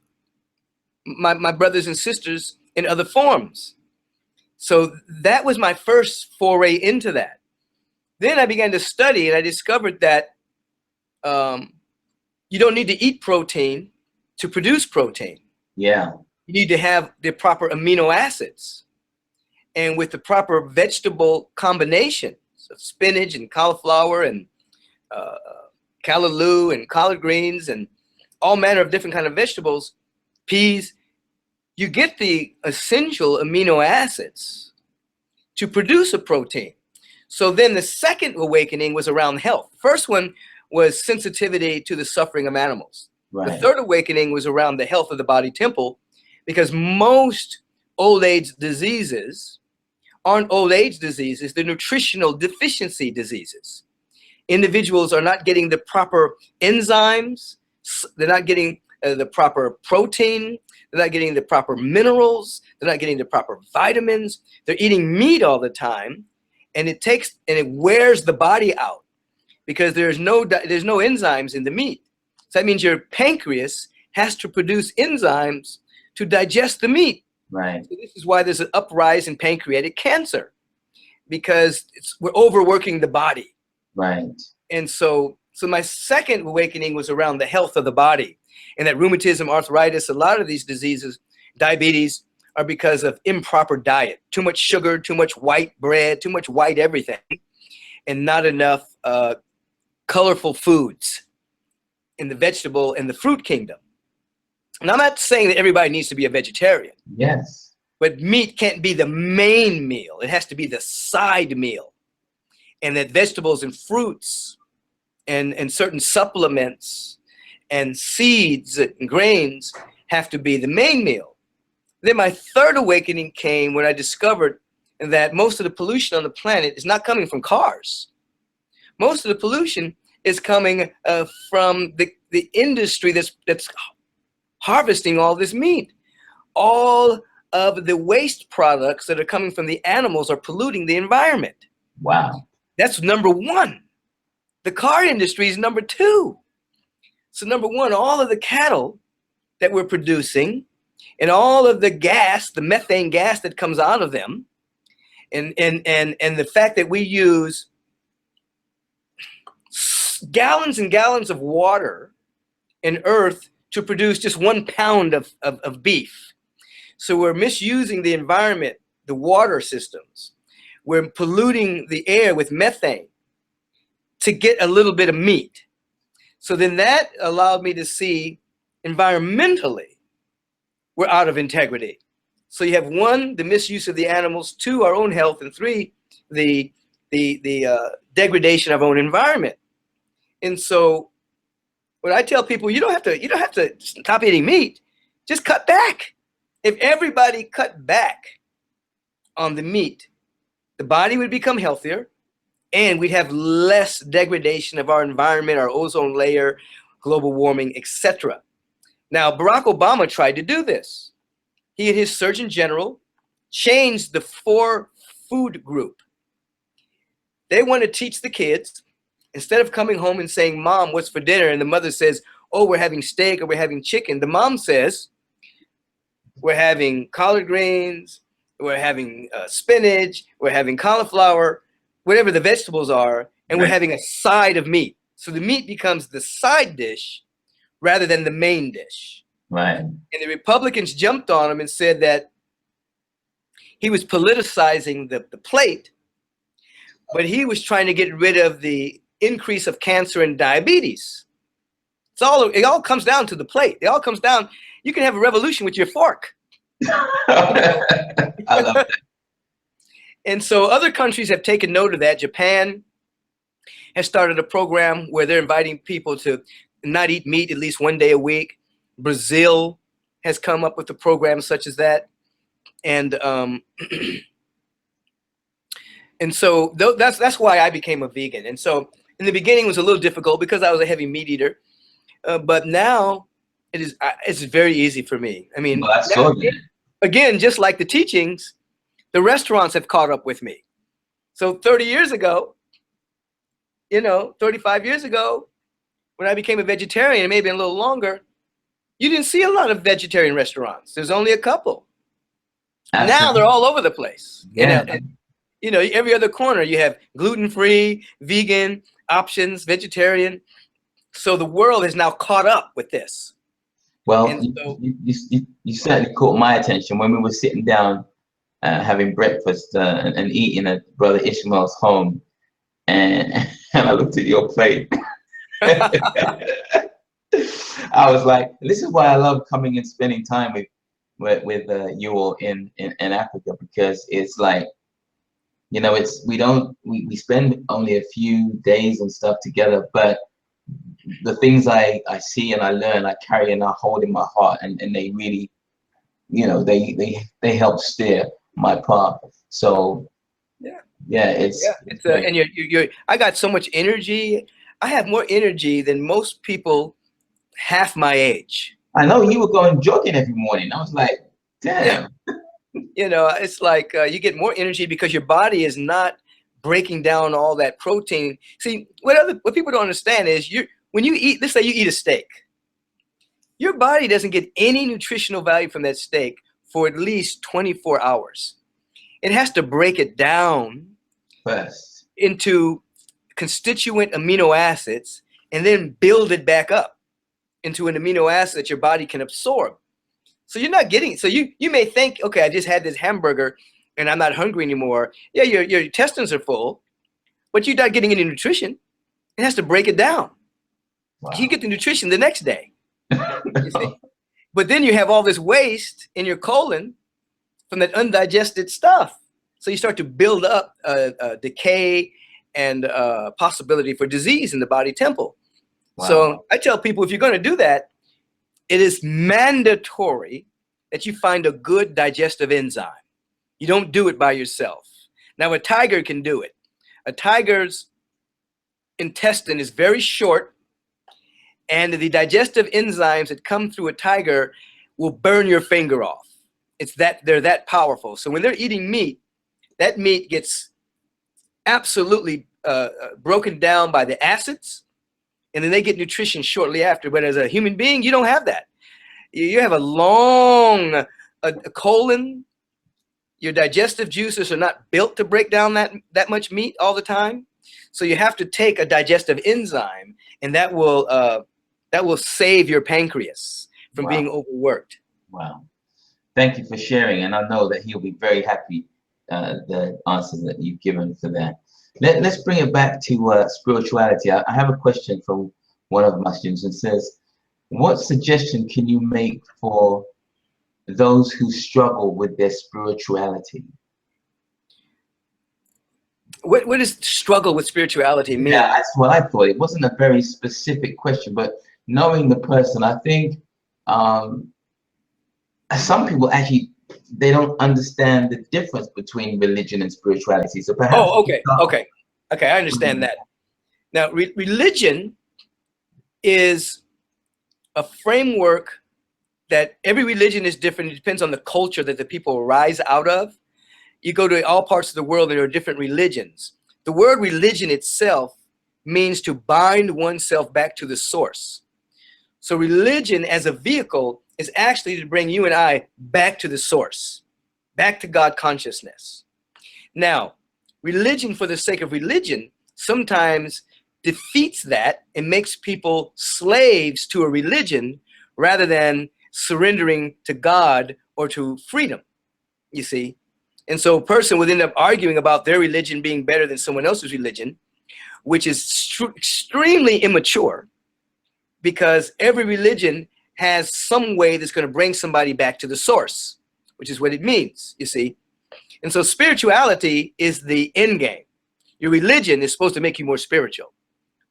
my brothers and sisters in other forms. So that was my first foray into that. Then I began to study and I discovered that you don't need to eat protein to produce protein. Yeah. You need to have the proper amino acids. And with the proper vegetable combinations of spinach and cauliflower and callaloo and collard greens and all manner of different kind of vegetables, peas, you get the essential amino acids to produce a protein. So then the second awakening was around health. First one was sensitivity to the suffering of animals. Right. The third awakening was around the health of the body temple, because most old age diseases aren't old age diseases, they're nutritional deficiency diseases. Individuals are not getting the proper enzymes, they're not getting the proper protein, they're not getting the proper minerals, they're not getting the proper vitamins. They're eating meat all the time, and it wears the body out because there's no enzymes in the meat. So that means your pancreas has to produce enzymes to digest the meat. Right. So this is why there's an uprise in pancreatic cancer, because we're overworking the body. Right. And so my second awakening was around the health of the body, and that rheumatism, arthritis, a lot of these diseases, diabetes, are because of improper diet. Too much sugar, too much white bread, too much white everything, and not enough colorful foods in the vegetable and the fruit kingdom. And I'm not saying that everybody needs to be a vegetarian. Yes. But meat can't be the main meal. It has to be the side meal. And that vegetables and fruits and certain supplements and seeds and grains have to be the main meal. Then my third awakening came when I discovered that most of the pollution on the planet is not coming from cars. Most of the pollution is coming from the industry that's harvesting all this meat. All of the waste products that are coming from the animals are polluting the environment. Wow. That's number one. The car industry is number two. So number one, all of the cattle that we're producing and all of the gas, the methane gas that comes out of them, and the fact that we use gallons and gallons of water and earth to produce just 1 pound of beef. So we're misusing the environment, the water systems. We're polluting the air with methane to get a little bit of meat. So then that allowed me to see environmentally, we're out of integrity. So you have one, the misuse of the animals, two, our own health, and three, the degradation of our own environment. And so when I tell people, you don't have to stop eating meat, just cut back. If everybody cut back on the meat, the body would become healthier, and we'd have less degradation of our environment, our ozone layer, global warming, etc. Now, Barack Obama tried to do this. He and his Surgeon General changed the 4 food group. They want to teach the kids, instead of coming home and saying, "Mom, what's for dinner?" and the mother says, "Oh, we're having steak or we're having chicken," the mom says, "We're having collard greens, we're having spinach, we're having cauliflower," whatever the vegetables are, and we're having a side of meat. So the meat becomes the side dish rather than the main dish. Right. And the Republicans jumped on him and said that he was politicizing the plate, but he was trying to get rid of the increase of cancer and diabetes. It all comes down to the plate. It all comes down. You can have a revolution with your fork. I love that. And so other countries have taken note of that. Japan has started a program where they're inviting people to not eat meat at least 1 day a week. Brazil has come up with a program such as that. And and so that's why I became a vegan. And so in the beginning it was a little difficult because I was a heavy meat eater. But now it's very easy for me. I mean, Well, again, just like the teachings, the restaurants have caught up with me. So 30 years ago, 35 years ago, when I became a vegetarian, maybe a little longer, you didn't see a lot of vegetarian restaurants. There's only a couple. Absolutely. Now they're all over the place. Yeah. Every other corner you have gluten-free, vegan options, vegetarian. So the world has now caught up with this. Well, so, you certainly caught my attention when we were sitting down having breakfast and eating at Brother Ishmael's home, and I looked at your plate. I was like, this is why I love coming and spending time with you all in Africa, because it's like You know, we spend only a few days and stuff together, but the things I see and I learn, I carry and I hold in my heart, and they really, you know, they help steer my path. So Yeah. yeah, Yeah. it's And you're, I got so much energy. I have more energy than most people half my age. I know you were going jogging every morning. I was like, Yeah. damn. You know, it's like you get more energy because your body is not breaking down all that protein. See, what people don't understand is when you eat, let's say you eat a steak, your body doesn't get any nutritional value from that steak for at least 24 hours. It has to break it down First. into constituent amino acids and then build it back up into an amino acid that your body can absorb. So you're not getting, so you may think, okay, I just had this hamburger and I'm not hungry anymore. Yeah, your intestines are full, but you're not getting any nutrition. It has to break it down. You Wow. get the nutrition the next day, you see. But then you have all this waste in your colon from that undigested stuff. So you start to build up decay and possibility for disease in the body temple. Wow. So I tell people, if you're going to do that, it is mandatory that you find a good digestive enzyme. You don't do it by yourself. Now, a tiger can do it. A tiger's intestine is very short, and the digestive enzymes that come through a tiger will burn your finger off. They're that powerful. So when they're eating meat, that meat gets absolutely broken down by the acids, and then they get nutrition shortly after. But as a human being, you don't have that. You have a long colon. Your digestive juices are not built to break down that much meat all the time. So you have to take a digestive enzyme, and that will save your pancreas from being overworked. Wow. Thank you for sharing, and I know that he'll be very happy the answers that you've given for that. Let's bring it back to spirituality. I have a question from one of my students and says, what suggestion can you make for those who struggle with their spirituality? What does struggle with spirituality mean? Yeah, that's what I thought. It wasn't a very specific question, but knowing the person, I think some people actually, they don't understand the difference between religion and spirituality. So perhaps. Oh, okay. I understand that. Now, religion is a framework that every religion is different. It depends on the culture that the people rise out of. You go to all parts of the world and there are different religions. The word religion itself means to bind oneself back to the source. So religion as a vehicle is actually to bring you and I back to the source, back to God consciousness. Now, religion for the sake of religion sometimes defeats that and makes people slaves to a religion rather than surrendering to God or to freedom, you see. And so a person would end up arguing about their religion being better than someone else's religion, which is extremely immature, because every religion has some way that's going to bring somebody back to the source, which is what it means, you see. And so spirituality is the end game. Your religion is supposed to make you more spiritual.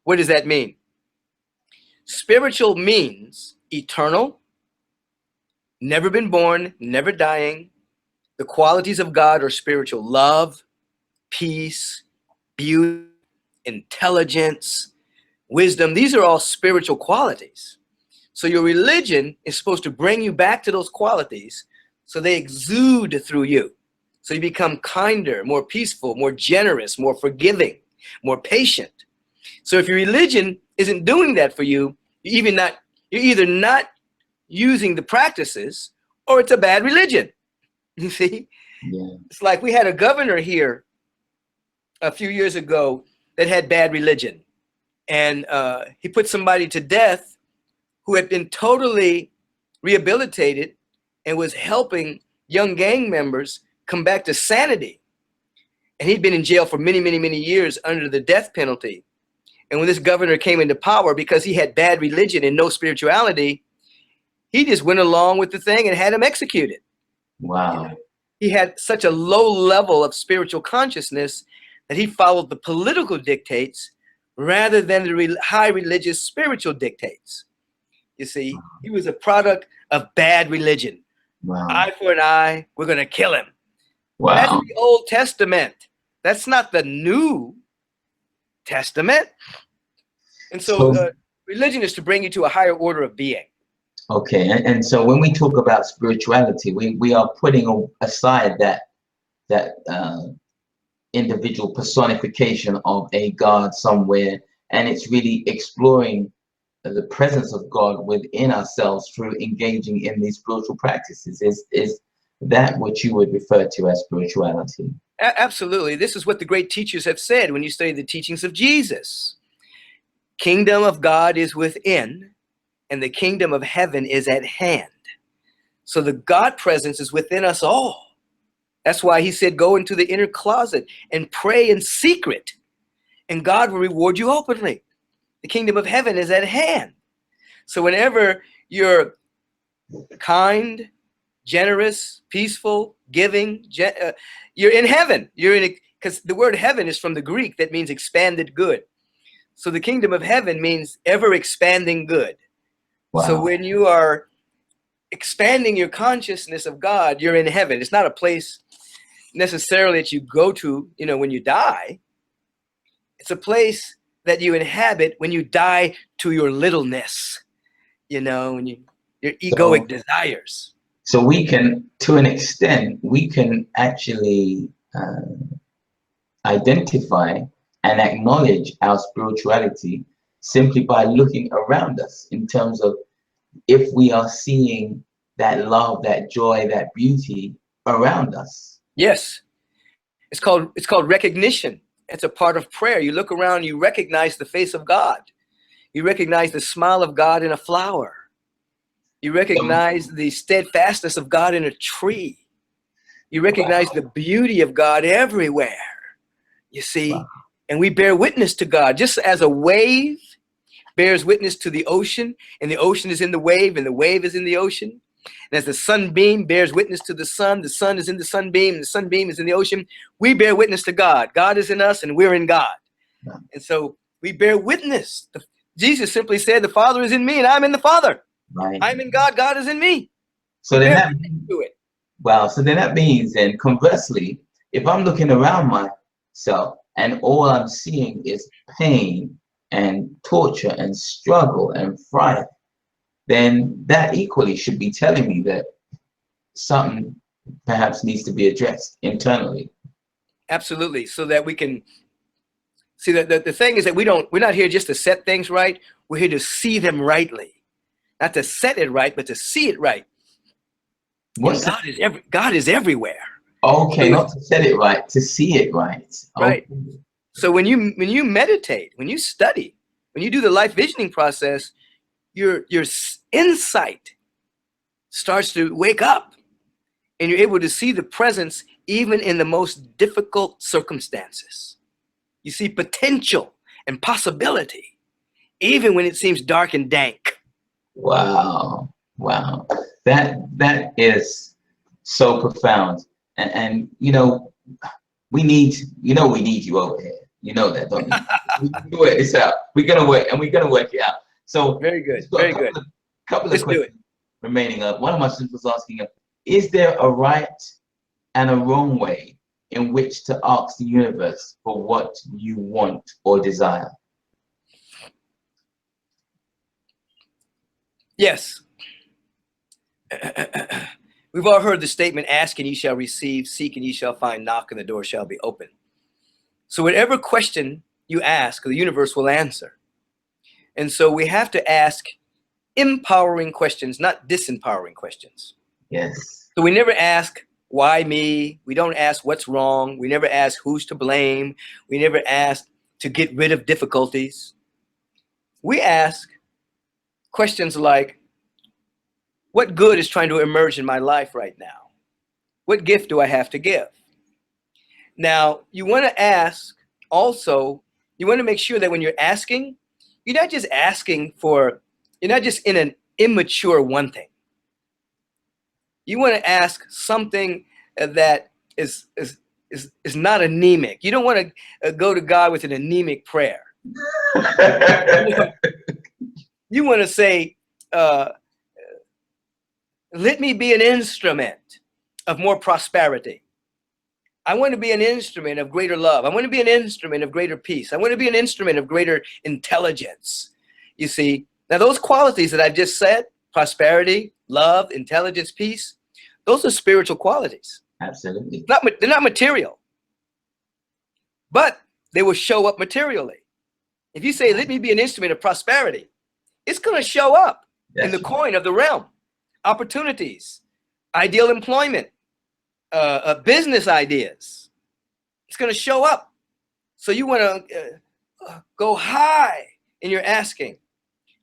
What does that mean? Spiritual means eternal, never been born, never dying. The qualities of God are spiritual: love, peace, beauty, intelligence, wisdom. These are all spiritual qualities. So your religion is supposed to bring you back to those qualities so they exude through you. So you become kinder, more peaceful, more generous, more forgiving, more patient. So if your religion isn't doing that for you, you're either not using the practices, or it's a bad religion. You see? Yeah. It's like we had a governor here a few years ago that had bad religion. And he put somebody to death who had been totally rehabilitated and was helping young gang members come back to sanity. And he'd been in jail for many, many, many years under the death penalty. And when this governor came into power, because he had bad religion and no spirituality, he just went along with the thing and had him executed. Wow. he had such a low level of spiritual consciousness that he followed the political dictates rather than the high religious spiritual dictates. You see, he was a product of bad religion. Wow. Eye for an eye, we're going to kill him. Wow. That's the Old Testament. That's not the New Testament. And so religion is to bring you to a higher order of being. Okay, and so when we talk about spirituality, we are putting aside that individual personification of a God somewhere, and it's really exploring the presence of God within ourselves through engaging in these spiritual practices. Is that what you would refer to as spirituality? Absolutely. This is what the great teachers have said when you study the teachings of Jesus. Kingdom of God is within, and the kingdom of heaven is at hand. So the God presence is within us all. That's why he said, go into the inner closet and pray in secret, and God will reward you openly. The kingdom of heaven is at hand. So whenever you're kind, generous, peaceful, giving, you're in heaven. You're in, because the word heaven is from the Greek that means expanded good. So the kingdom of heaven means ever expanding good. Wow. So when you are expanding your consciousness of God, you're in heaven. It's not a place necessarily that you go to, when you die. It's a place that you inhabit when you die to your littleness, when your egoic desires. So we can, to an extent, we can actually identify and acknowledge our spirituality simply by looking around us, in terms of if we are seeing that love, that joy, that beauty around us. Yes. It's called recognition. It's a part of prayer. You look around, you recognize the face of God. You recognize the smile of God in a flower. You recognize the steadfastness of God in a tree. You recognize the beauty of God everywhere. You see, and we bear witness to God, just as a wave bears witness to the ocean, and the ocean is in the wave, and the wave is in the ocean. And as the sunbeam bears witness to the sun is in the sunbeam, and the sunbeam is in the ocean. We bear witness to God. God is in us, and we're in God. And so we bear witness. Jesus simply said, the Father is in me, and I'm in the Father. Right. I'm in God. God is in me. So then that means, then conversely, if I'm looking around myself and all I'm seeing is pain and torture and struggle and fright, then that equally should be telling me that something perhaps needs to be addressed internally. Absolutely. So that we can see that the thing is that we're not here just to set things right. We're here to see them rightly. Not to set it right, but to see it right. God is everywhere. Okay, not to set it right, to see it right. Right. Okay. So when you meditate, when you study, when you do the life visioning process, your insight starts to wake up, and you're able to see the presence even in the most difficult circumstances. You see potential and possibility, even when it seems dark and dank. Wow. Wow. That is so profound. And we need you over here. You know that, don't you? We can work this out. We're gonna work it out. So very good. Very good. Couple of questions remaining. One of my students was asking, is there a right and a wrong way in which to ask the universe for what you want or desire? Yes. We've all heard the statement, ask and ye shall receive, seek and ye shall find, knock and the door shall be open. So whatever question you ask, the universe will answer. And so we have to ask empowering questions, not disempowering questions. Yes. So we never ask, why me? We don't ask what's wrong. We never ask who's to blame. We never ask to get rid of difficulties. We ask questions like, what good is trying to emerge in my life right now? What gift do I have to give? Now, you want to ask also, you want to make sure that when you're asking, you're not just asking for, you're not just in an immature one thing. You want to ask something that is not anemic. You don't want to go to God with an anemic prayer. You want to say, let me be an instrument of more prosperity. I want to be an instrument of greater love. I want to be an instrument of greater peace. I want to be an instrument of greater intelligence. You see, now those qualities that I've just said, prosperity, love, intelligence, peace, those are spiritual qualities. Absolutely. They're not material, but they will show up materially. If you say, let me be an instrument of prosperity, it's going to show up in the coin of the realm. Opportunities, ideal employment, business ideas. It's going to show up. So you want to go high in your asking.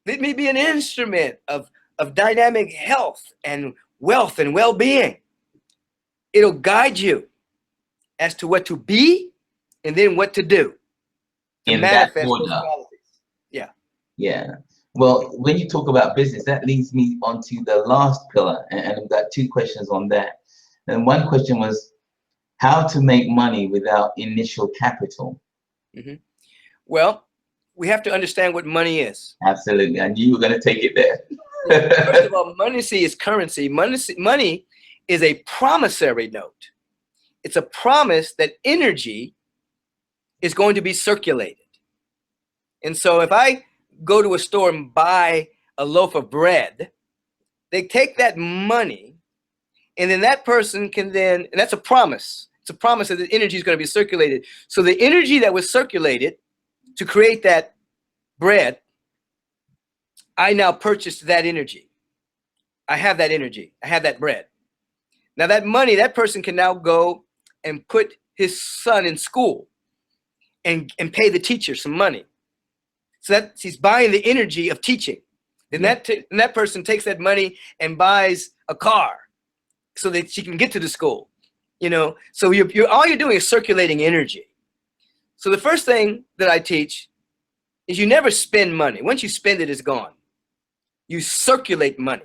Let me be an instrument of dynamic health and wealth and well-being. It'll guide you as to what to be and then what to do to manifest those qualities. Yeah. Yeah. Well, when you talk about business, that leads me onto the last pillar, and I've got two questions on that. And one question was how to make money without initial capital. Mm-hmm. Well, we have to understand what money is. Absolutely. I knew you were going to take it there. First of all, money is currency. Money is a promissory note. It's a promise that energy is going to be circulated. And so if I go to a store and buy a loaf of bread, they take that money, and then that person can then, and that's a promise. It's a promise that the energy is going to be circulated. So the energy that was circulated to create that bread, I now purchased that energy. I have that energy. I have that bread. Now that money, that person can now go and put his son in school and pay the teacher some money. So that he's buying the energy of teaching. Then that person takes that money and buys a car so that she can get to the school. You know, so all you're doing is circulating energy. So the first thing that I teach is you never spend money. Once you spend it, it's gone. You circulate money.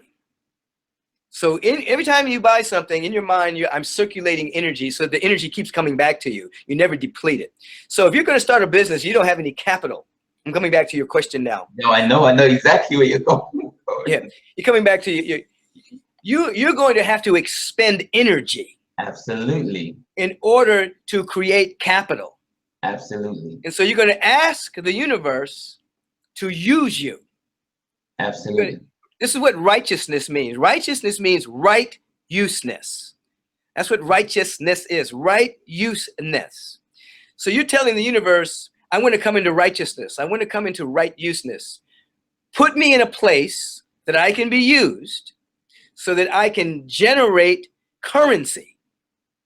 So every time you buy something in your mind, I'm circulating energy so the energy keeps coming back to you. You never deplete it. So if you're going to start a business, you don't have any capital. I'm coming back to your question now. No, I know exactly where you're going. Yeah, you're coming back to you're going to have to expend energy. Absolutely. In order to create capital. Absolutely. And so you're going to ask the universe to use you. Absolutely. This is what righteousness means. Righteousness means right useness. That's what righteousness is, right useness. So you're telling the universe, I want to come into righteousness. I want to come into right useness. Put me in a place that I can be used so that I can generate currency.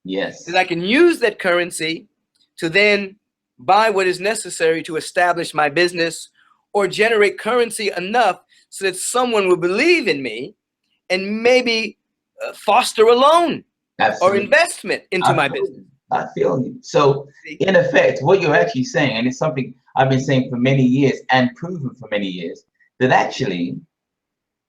Yes. That I can use that currency to then buy what is necessary to establish my business or generate currency enough so that someone will believe in me and maybe foster a loan or investment into my business. I feel you. So in effect, what you're actually saying, and it's something I've been saying for many years and proven for many years, that actually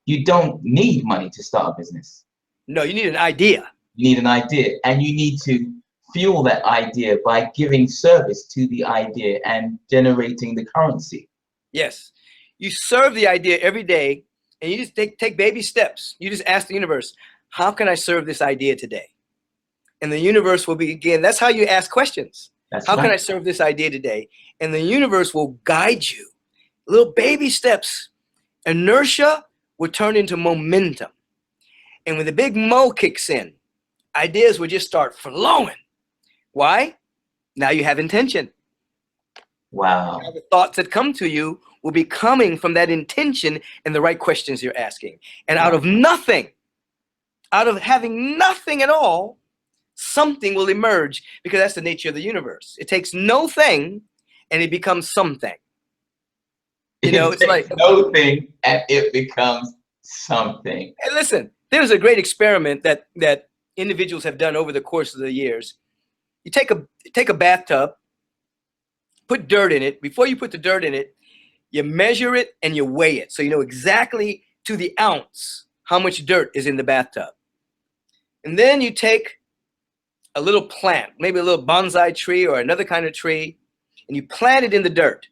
you don't need money to start a business. No, you need an idea. You need an idea, and you need to fuel that idea by giving service to the idea and generating the currency. Yes. You serve the idea every day, and you just take baby steps. You just ask the universe, how can I serve this idea today? And the universe will begin. That's how you ask questions. How can I serve this idea today? And the universe will guide you. Little baby steps. Inertia will turn into momentum. And when the big mo kicks in, ideas will just start flowing. Why? Now you have intention. Wow. Now the thoughts that come to you will be coming from that intention and the right questions you're asking. And out of nothing, out of having nothing at all, something will emerge, because that's the nature of the universe. It takes no thing and it becomes something. You know, it's like no thing and it becomes something. And listen, there's a great experiment that individuals have done over the course of the years. You take a bathtub, put dirt in it. Before you put the dirt in it, you measure it and you weigh it. So you know exactly to the ounce how much dirt is in the bathtub. And then you take a little plant, maybe a little bonsai tree or another kind of tree, and you plant it in the dirt,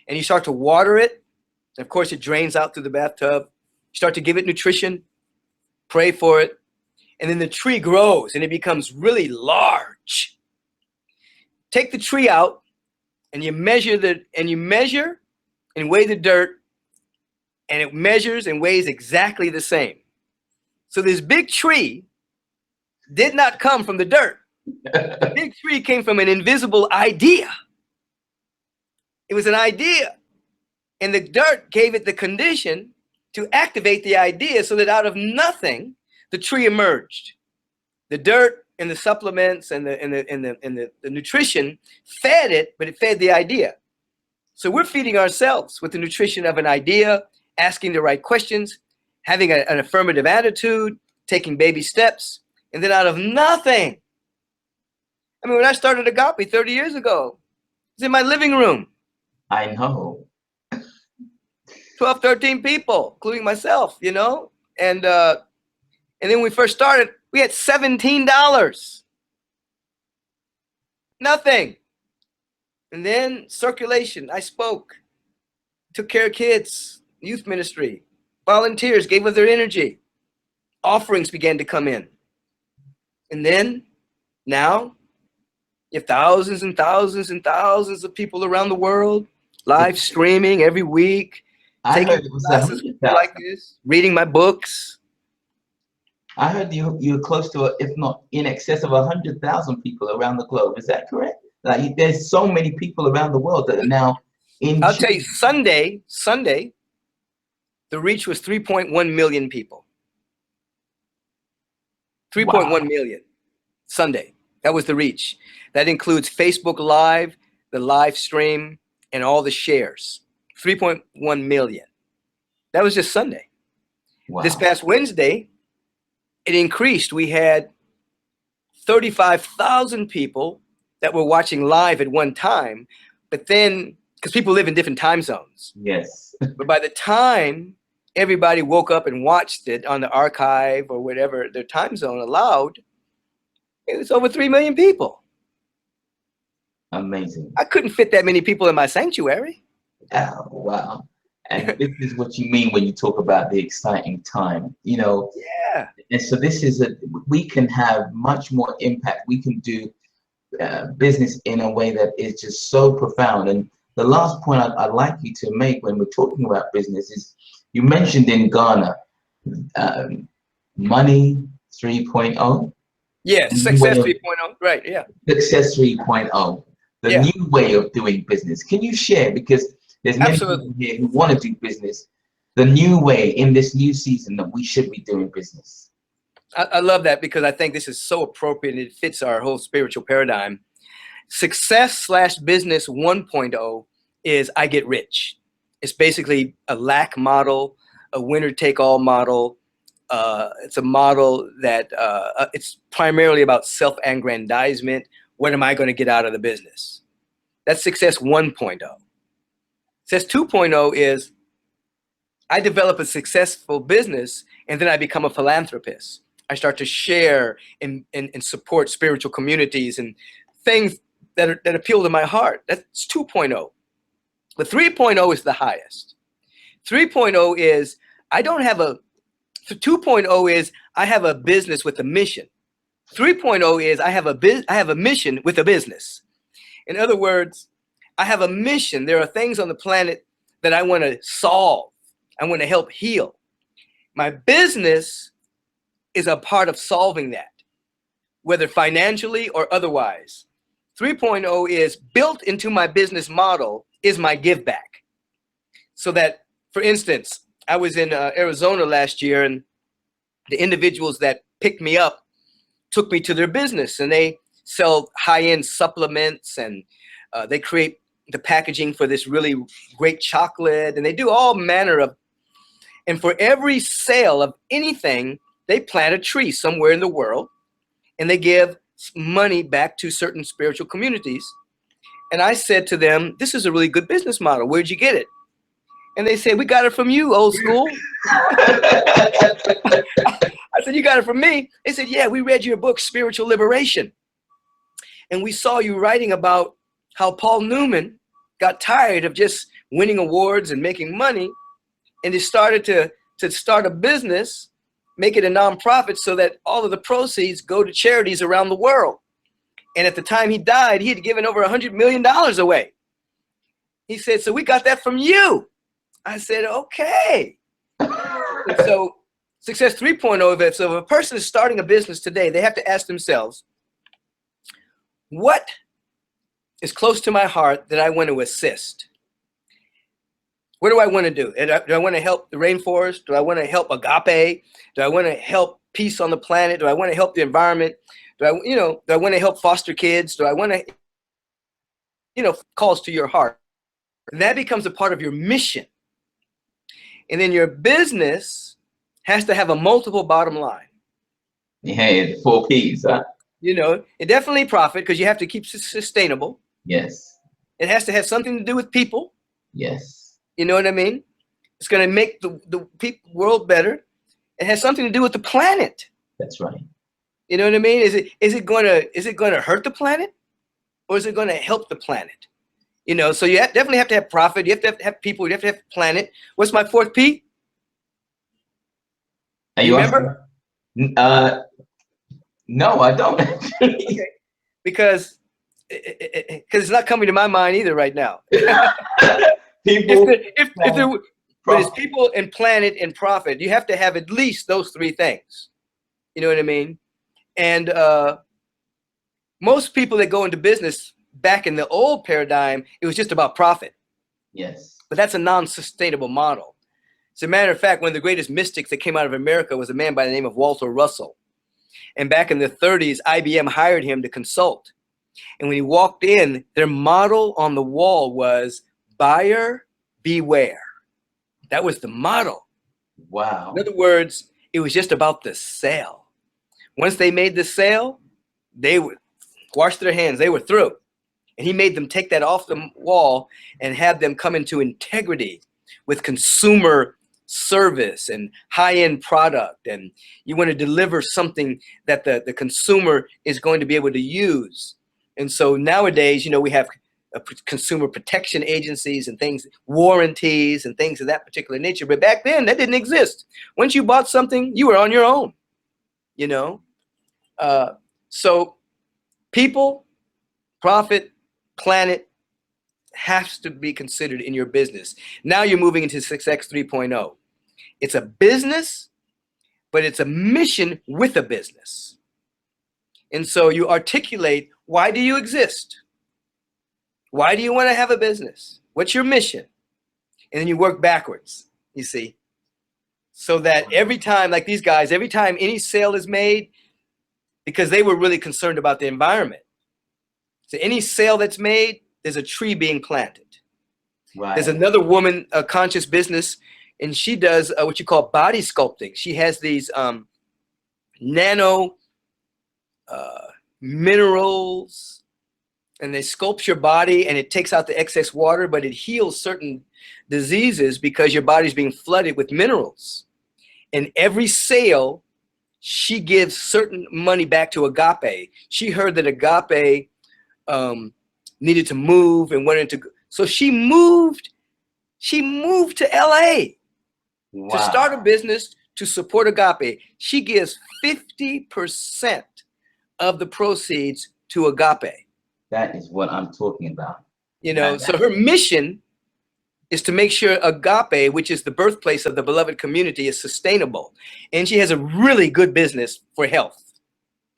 and you start to water it. And of course, it drains out through the bathtub. You start to give it nutrition, pray for it, and then the tree grows and it becomes really large. Take the tree out, and you measure and weigh the dirt, and it measures and weighs exactly the same. So this big tree did not come from the dirt. The big tree came from an invisible idea. It was an idea. And the dirt gave it the condition to activate the idea, so that out of nothing, the tree emerged. The dirt and the supplements and the nutrition fed it, but it fed the idea. So we're feeding ourselves with the nutrition of an idea, asking the right questions, having an affirmative attitude, taking baby steps, and then out of nothing. I mean, when I started Agape 30 years ago, it was in my living room. I know. 12, 13 people, including myself, you know? And then when we first started, we had $17. Nothing. And then circulation, I spoke, took care of kids, youth ministry, volunteers gave us their energy. Offerings began to come in. And then now you have thousands and thousands and thousands of people around the world, live streaming every week, taking classes like this, reading my books. I heard you're close to, if not in excess of 100,000 people around the globe. Is that correct? Like, there's so many people around the world that are now in. I'll tell you, Sunday, the reach was 3.1 million people. 3.1 million. Sunday. That was the reach. That includes Facebook Live, the live stream, and all the shares. 3.1 million. That was just Sunday. Wow. This past Wednesday, it increased. We had 35,000 people that were watching live at one time, but then, because people live in different time zones. Yes. But by the time everybody woke up and watched it on the archive or whatever their time zone allowed, it was over 3 million people. Amazing. I couldn't fit that many people in my sanctuary. Oh, wow. And this is what you mean when you talk about the exciting time, you know. Yeah. And so this is we can have much more impact. We can do business in a way that is just so profound. And the last point I'd like you to make when we're talking about business is, you mentioned in Ghana, money 3.0. Yes, success 3.0. Right, yeah. Success 3.0, the new way of doing business. Can you share, because there's many people here who want to do business, the new way in this new season that we should be doing business? I love that, because I think this is so appropriate and it fits our whole spiritual paradigm. Success/business 1.0 is I get rich. It's basically a lack model, a winner-take-all model. It's a model that it's primarily about self-aggrandizement. What am I going to get out of the business? That's success 1.0. Success 2.0 is I develop a successful business and then I become a philanthropist. I start to share and support spiritual communities and things that appeal to my heart. That's 2.0. But 3.0 is the highest. 3.0 is I don't have a 2.0 is I have a business with a mission. 3.0 is I have a mission with a business. In other words, I have a mission. There are things on the planet that I want to solve. I want to help heal. My business is a part of solving that, whether financially or otherwise. 3.0 is built into my business model is my give back. So that, for instance, I was in Arizona last year, and the individuals that picked me up took me to their business, and they sell high-end supplements, and they create the packaging for this really great chocolate, and they do all manner of, and for every sale of anything, they plant a tree somewhere in the world, and they give money back to certain spiritual communities. And I said to them, this is a really good business model. Where'd you get it? And they said, we got it from you, old school. I said, you got it from me? They said, yeah, we read your book, Spiritual Liberation. And we saw you writing about how Paul Newman got tired of just winning awards and making money, and he started to start a business, make it a nonprofit so that all of the proceeds go to charities around the world. And at the time he died, he had given over $100 million away. He said, so we got that from you. I said, okay. And so Success 3.0, if a person is starting a business today, they have to ask themselves, what is close to my heart that I want to assist? What do I want to do? Do I want to help the rainforest? Do I want to help agape? Do I want to help peace on the planet? Do I want to help the environment? Do I want to help foster kids? Do I want to, calls to your heart? And that becomes a part of your mission. And then your business has to have a multiple bottom line. Yeah, 4 P's, huh? It definitely profit, because you have to keep it sustainable. Yes. It has to have something to do with people. Yes. You know what I mean? It's going to make the world better. It has something to do with the planet. That's right. You know what I mean? Is it going to hurt the planet, or is it going to help the planet? So you definitely have to have profit. You have to have people. You have to have planet. What's my 4th P? You remember? No, I don't. Okay. Because it's not coming to my mind either right now. People, but it's people and planet and profit. You have to have at least those 3 things. You know what I mean? And most people that go into business back in the old paradigm, it was just about profit. Yes. But that's a non-sustainable model. As a matter of fact, one of the greatest mystics that came out of America was a man by the name of Walter Russell. And back in the 30s, IBM hired him to consult. And when he walked in, their model on the wall was buyer beware. That was the model. Wow. In other words, it was just about the sale. Once they made the sale, they would wash their hands. They were through. And he made them take that off the wall and have them come into integrity with consumer service and high-end product. And you want to deliver something that the consumer is going to be able to use. And so nowadays, we have consumer protection agencies and things, warranties and things of that particular nature. But back then, that didn't exist. Once you bought something, you were on your own, So people, profit, planet has to be considered in your business. Now you're moving into Success 3.0. It's a business, but it's a mission with a business. And so you articulate, why do you exist? Why do you want to have a business? What's your mission? And then you work backwards, you see. So that every time, like these guys, every time any sale is made, because they were really concerned about the environment. So any sale that's made, there's a tree being planted. Right. There's another woman, a conscious business, and she does what you call body sculpting. She has these nano minerals, and they sculpt your body, and it takes out the excess water, but it heals certain diseases because your body's being flooded with minerals. And every sale, she gives certain money back to Agape. She heard that Agape needed to move and wanted to, so she moved to LA. Wow. To start a business to support Agape. She gives 50% of the proceeds to Agape. That is what I'm talking about. So her mission is to make sure Agape, which is the birthplace of the beloved community, is sustainable. And she has a really good business for health.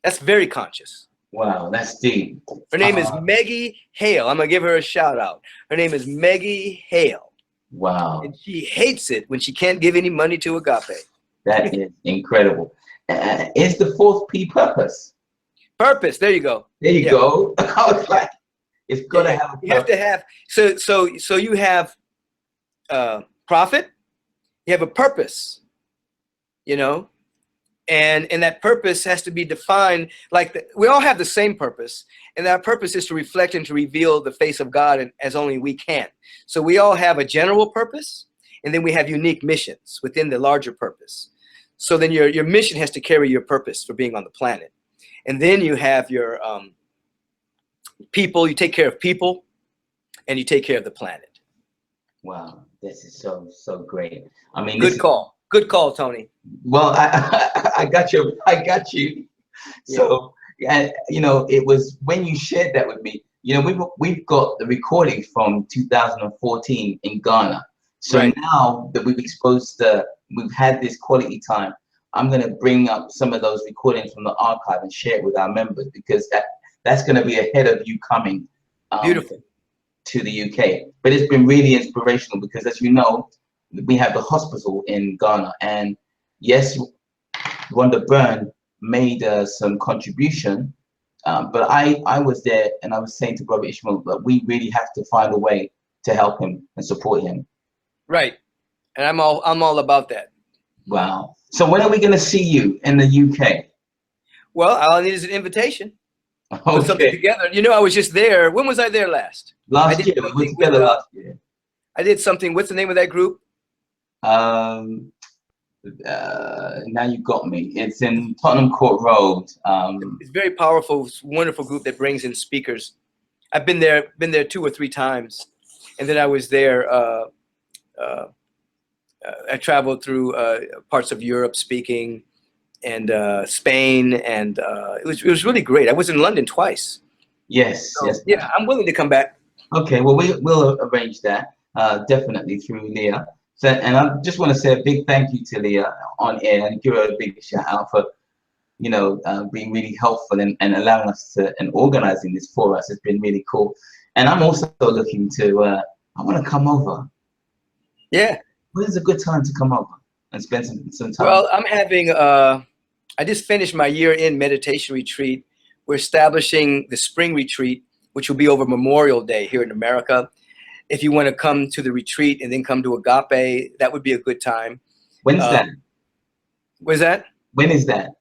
That's very conscious. Wow, that's deep. Her name is Meggie Hale. I'm going to give her a shout out. Her name is Meggie Hale. Wow. And she hates it when she can't give any money to Agape. That is incredible. Is the 4th P purpose? Purpose. There you go. There you go. I was like, it's got to have a purpose. You have to have, so you have profit, you have a purpose, and that purpose has to be defined like we all have the same purpose, and that purpose is to reflect and to reveal the face of God, and as only we can. So we all have a general purpose, and then we have unique missions within the larger purpose. So then your mission has to carry your purpose for being on the planet. And then you have your people. You take care of people, and you take care of the planet. Wow, this is so great. I mean, this Good is, call. Good call, Tony. well, I got you. I got you. Yeah. So, and you know, it was when you shared that with me. You know, we've got the recording from 2014 in Ghana. So Right. now that we've had this quality time, I'm gonna bring up some of those recordings from the archive and share it with our members, because that's gonna be ahead of you coming Beautiful. to the UK. But it's been really inspirational because, as you know, we have the hospital in Ghana, and yes, Rhonda Byrne made some contribution, but I was there, and I was saying to Brother Ishmael that we really have to find a way to help him and support him. Right. And I'm all about that. Wow. So when are we going to see you in the UK? Well, all I need is an invitation. Put something Okay. together. You know, I was just there. When was I there last? Last year, we were together last year. I did something. What's the name of that group? Now you got me. It's in Tottenham Court Road. It's a very powerful, wonderful group that brings in speakers. I've been there 2 or 3 times, and then I was there. I traveled through parts of Europe speaking, and Spain, and it was really great. I was in London twice. Yes, So, yes. yeah, I'm willing to come back. Okay, well, we'll arrange that definitely through Leah. So, and I just want to say a big thank you to Leah on air, and give her a big shout out for, you know, being really helpful and allowing us to, and organizing this for us. It's been really cool. And I'm also looking to, I want to come over. Yeah. When's a good time to come over and spend some time? Well, I'm having, I just finished my year-end meditation retreat. We're establishing the spring retreat, which will be over Memorial Day here in America. If you want to come to the retreat and then come to Agape, that would be a good time. When's that? Was that? When is that?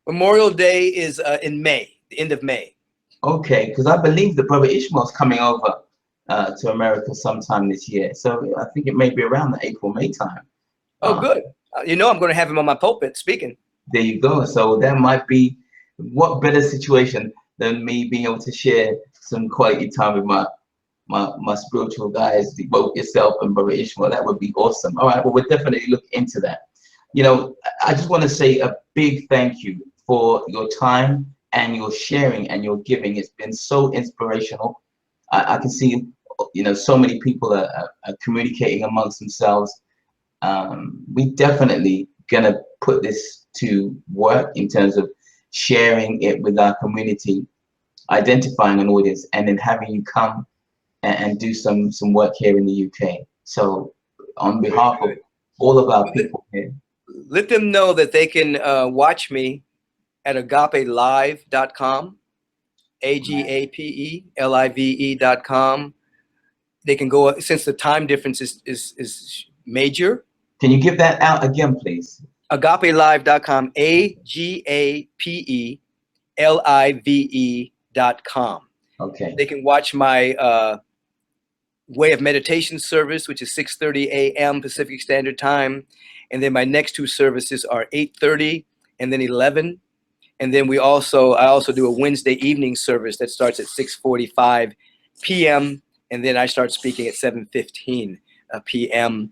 Memorial Day is in May, the end of May. Okay, because I believe that Brother Ishmael's coming over to America sometime this year. So I think it may be around the April-May time. Oh, good. You know, I'm going to have him on my pulpit speaking. There you go. So that might be, what better situation than me being able to share some quality time with my spiritual guys, both yourself and Brother Ishmael. That would be awesome. All right, well, we'll definitely look into that. You know, I just want to say a big thank you for your time and your sharing and your giving. It's been so inspirational. I can see, you know, so many people are communicating amongst themselves. We definitely gonna put this to work in terms of sharing it with our community, identifying an audience, and then having you come and do some work here in the UK. So on behalf of all of our people here, let them know that they can watch me at agapelive.com, agapelive.com. They can go, since the time difference is major. Can you give that out again, please? Agapelive.com, agapelive.com. Okay. They can watch my Way of Meditation service, which is 6:30 a.m. Pacific Standard Time. And then my next 2 services are 8:30 and then 11. And then I also do a Wednesday evening service that starts at 6:45 p.m. And then I start speaking at 7:15 p.m.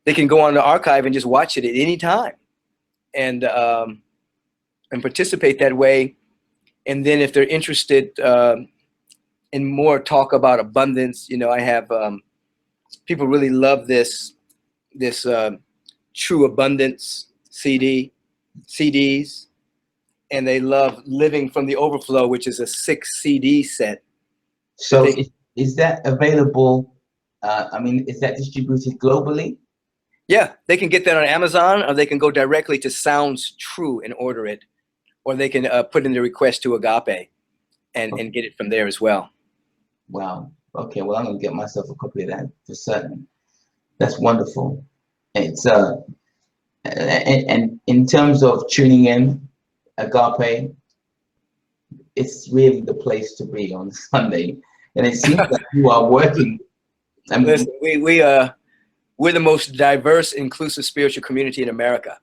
They can go on the archive and just watch it at any time, and participate that way. And then if they're interested in more talk about abundance, you know, I have people really love this True Abundance CDs, and they love Living from the Overflow, which is a 6 CD set. So is that available? I mean, is that distributed globally? Yeah, they can get that on Amazon, or they can go directly to Sounds True and order it, or they can put in the request to Agape and get it from there as well. Wow. Okay. Well, I'm gonna get myself a copy of that for certain. That's wonderful. It's and in terms of tuning in, Agape, it's really the place to be on Sunday, and it seems like you are working. I mean, Listen, we're the most diverse, inclusive spiritual community in America.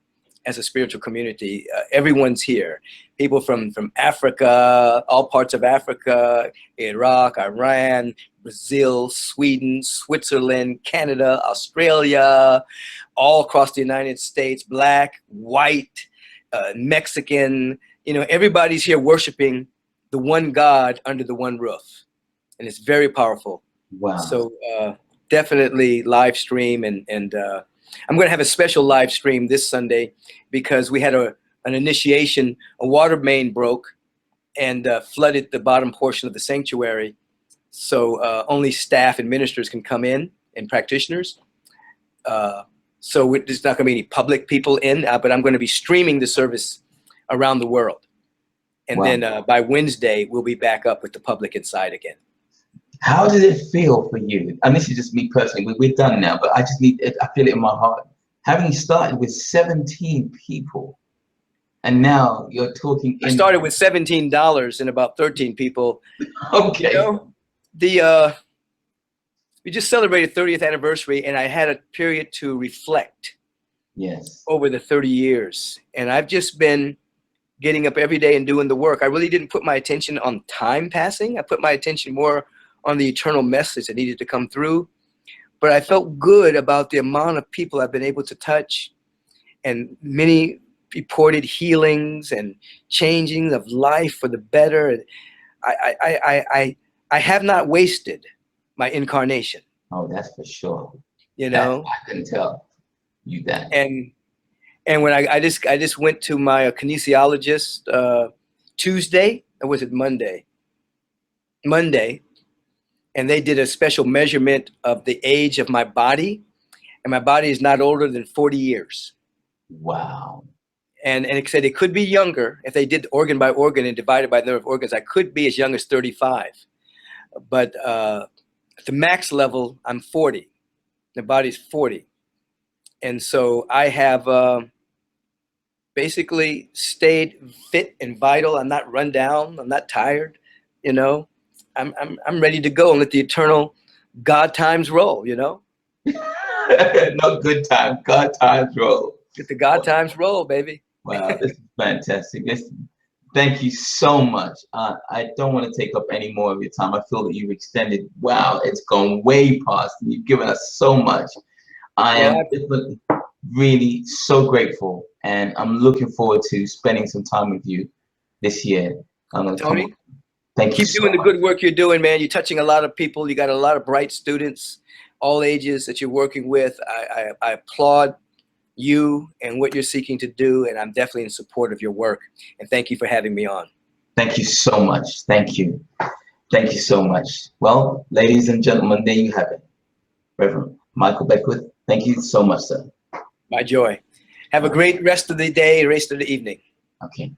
as a spiritual community. Everyone's here. People from Africa, all parts of Africa, Iraq, Iran, Brazil, Sweden, Switzerland, Canada, Australia, all across the United States, black, white, Mexican, you know, everybody's here worshiping the one God under the one roof. And it's very powerful. Wow. So definitely live stream, and I'm going to have a special live stream this Sunday because we had an initiation. A water main broke and flooded the bottom portion of the sanctuary. So only staff and ministers can come in, and practitioners. So there's not going to be any public people in, but I'm going to be streaming the service around the world. And Wow. then by Wednesday, we'll be back up with the public inside again. How did it feel for you? And this is just me personally. We're done now, but I just need it. I feel it in my heart. Having started with 17 people, and now you're talking. I started with $17 and about 13 people. Okay. You know, we just celebrated 30th anniversary, and I had a period to reflect. Yes. Over the 30 years, and I've just been getting up every day and doing the work. I really didn't put my attention on time passing. I put my attention more on the eternal message that needed to come through. But I felt good about the amount of people I've been able to touch, and many reported healings and changing of life for the better. And I have not wasted my incarnation. Oh, that's for sure. You know, I can tell you that. And when I just went to my kinesiologist Tuesday, or was it Monday? Monday, and they did a special measurement of the age of my body, and my body is not older than 40 years. Wow. And it said it could be younger if they did organ by organ and divided by the number of organs. I could be as young as 35, but at the max level, I'm 40. The body's 40, and so I have basically stayed fit and vital. I'm not run down. I'm not tired. You know, I'm ready to go and let the eternal God times roll. You know. No good time. God times roll. Get the God times roll, baby. Wow, this is fantastic. Thank you so much. I don't want to take up any more of your time. I feel that you've extended. Wow, it's gone way past, and you've given us so much. I am definitely really so grateful, and I'm looking forward to spending some time with you this year. Tony, thank you. Keep doing the good work you're doing, man. You're touching a lot of people. You got a lot of bright students, all ages that you're working with. I applaud you and what you're seeking to do, and I'm definitely in support of your work. And thank you for having me on. Thank you so much. Thank you. Thank you so much. Well, ladies and gentlemen, there you have it. Reverend Michael Beckwith, thank you so much, sir. My joy. Have a great rest of the day, rest of the evening. Okay.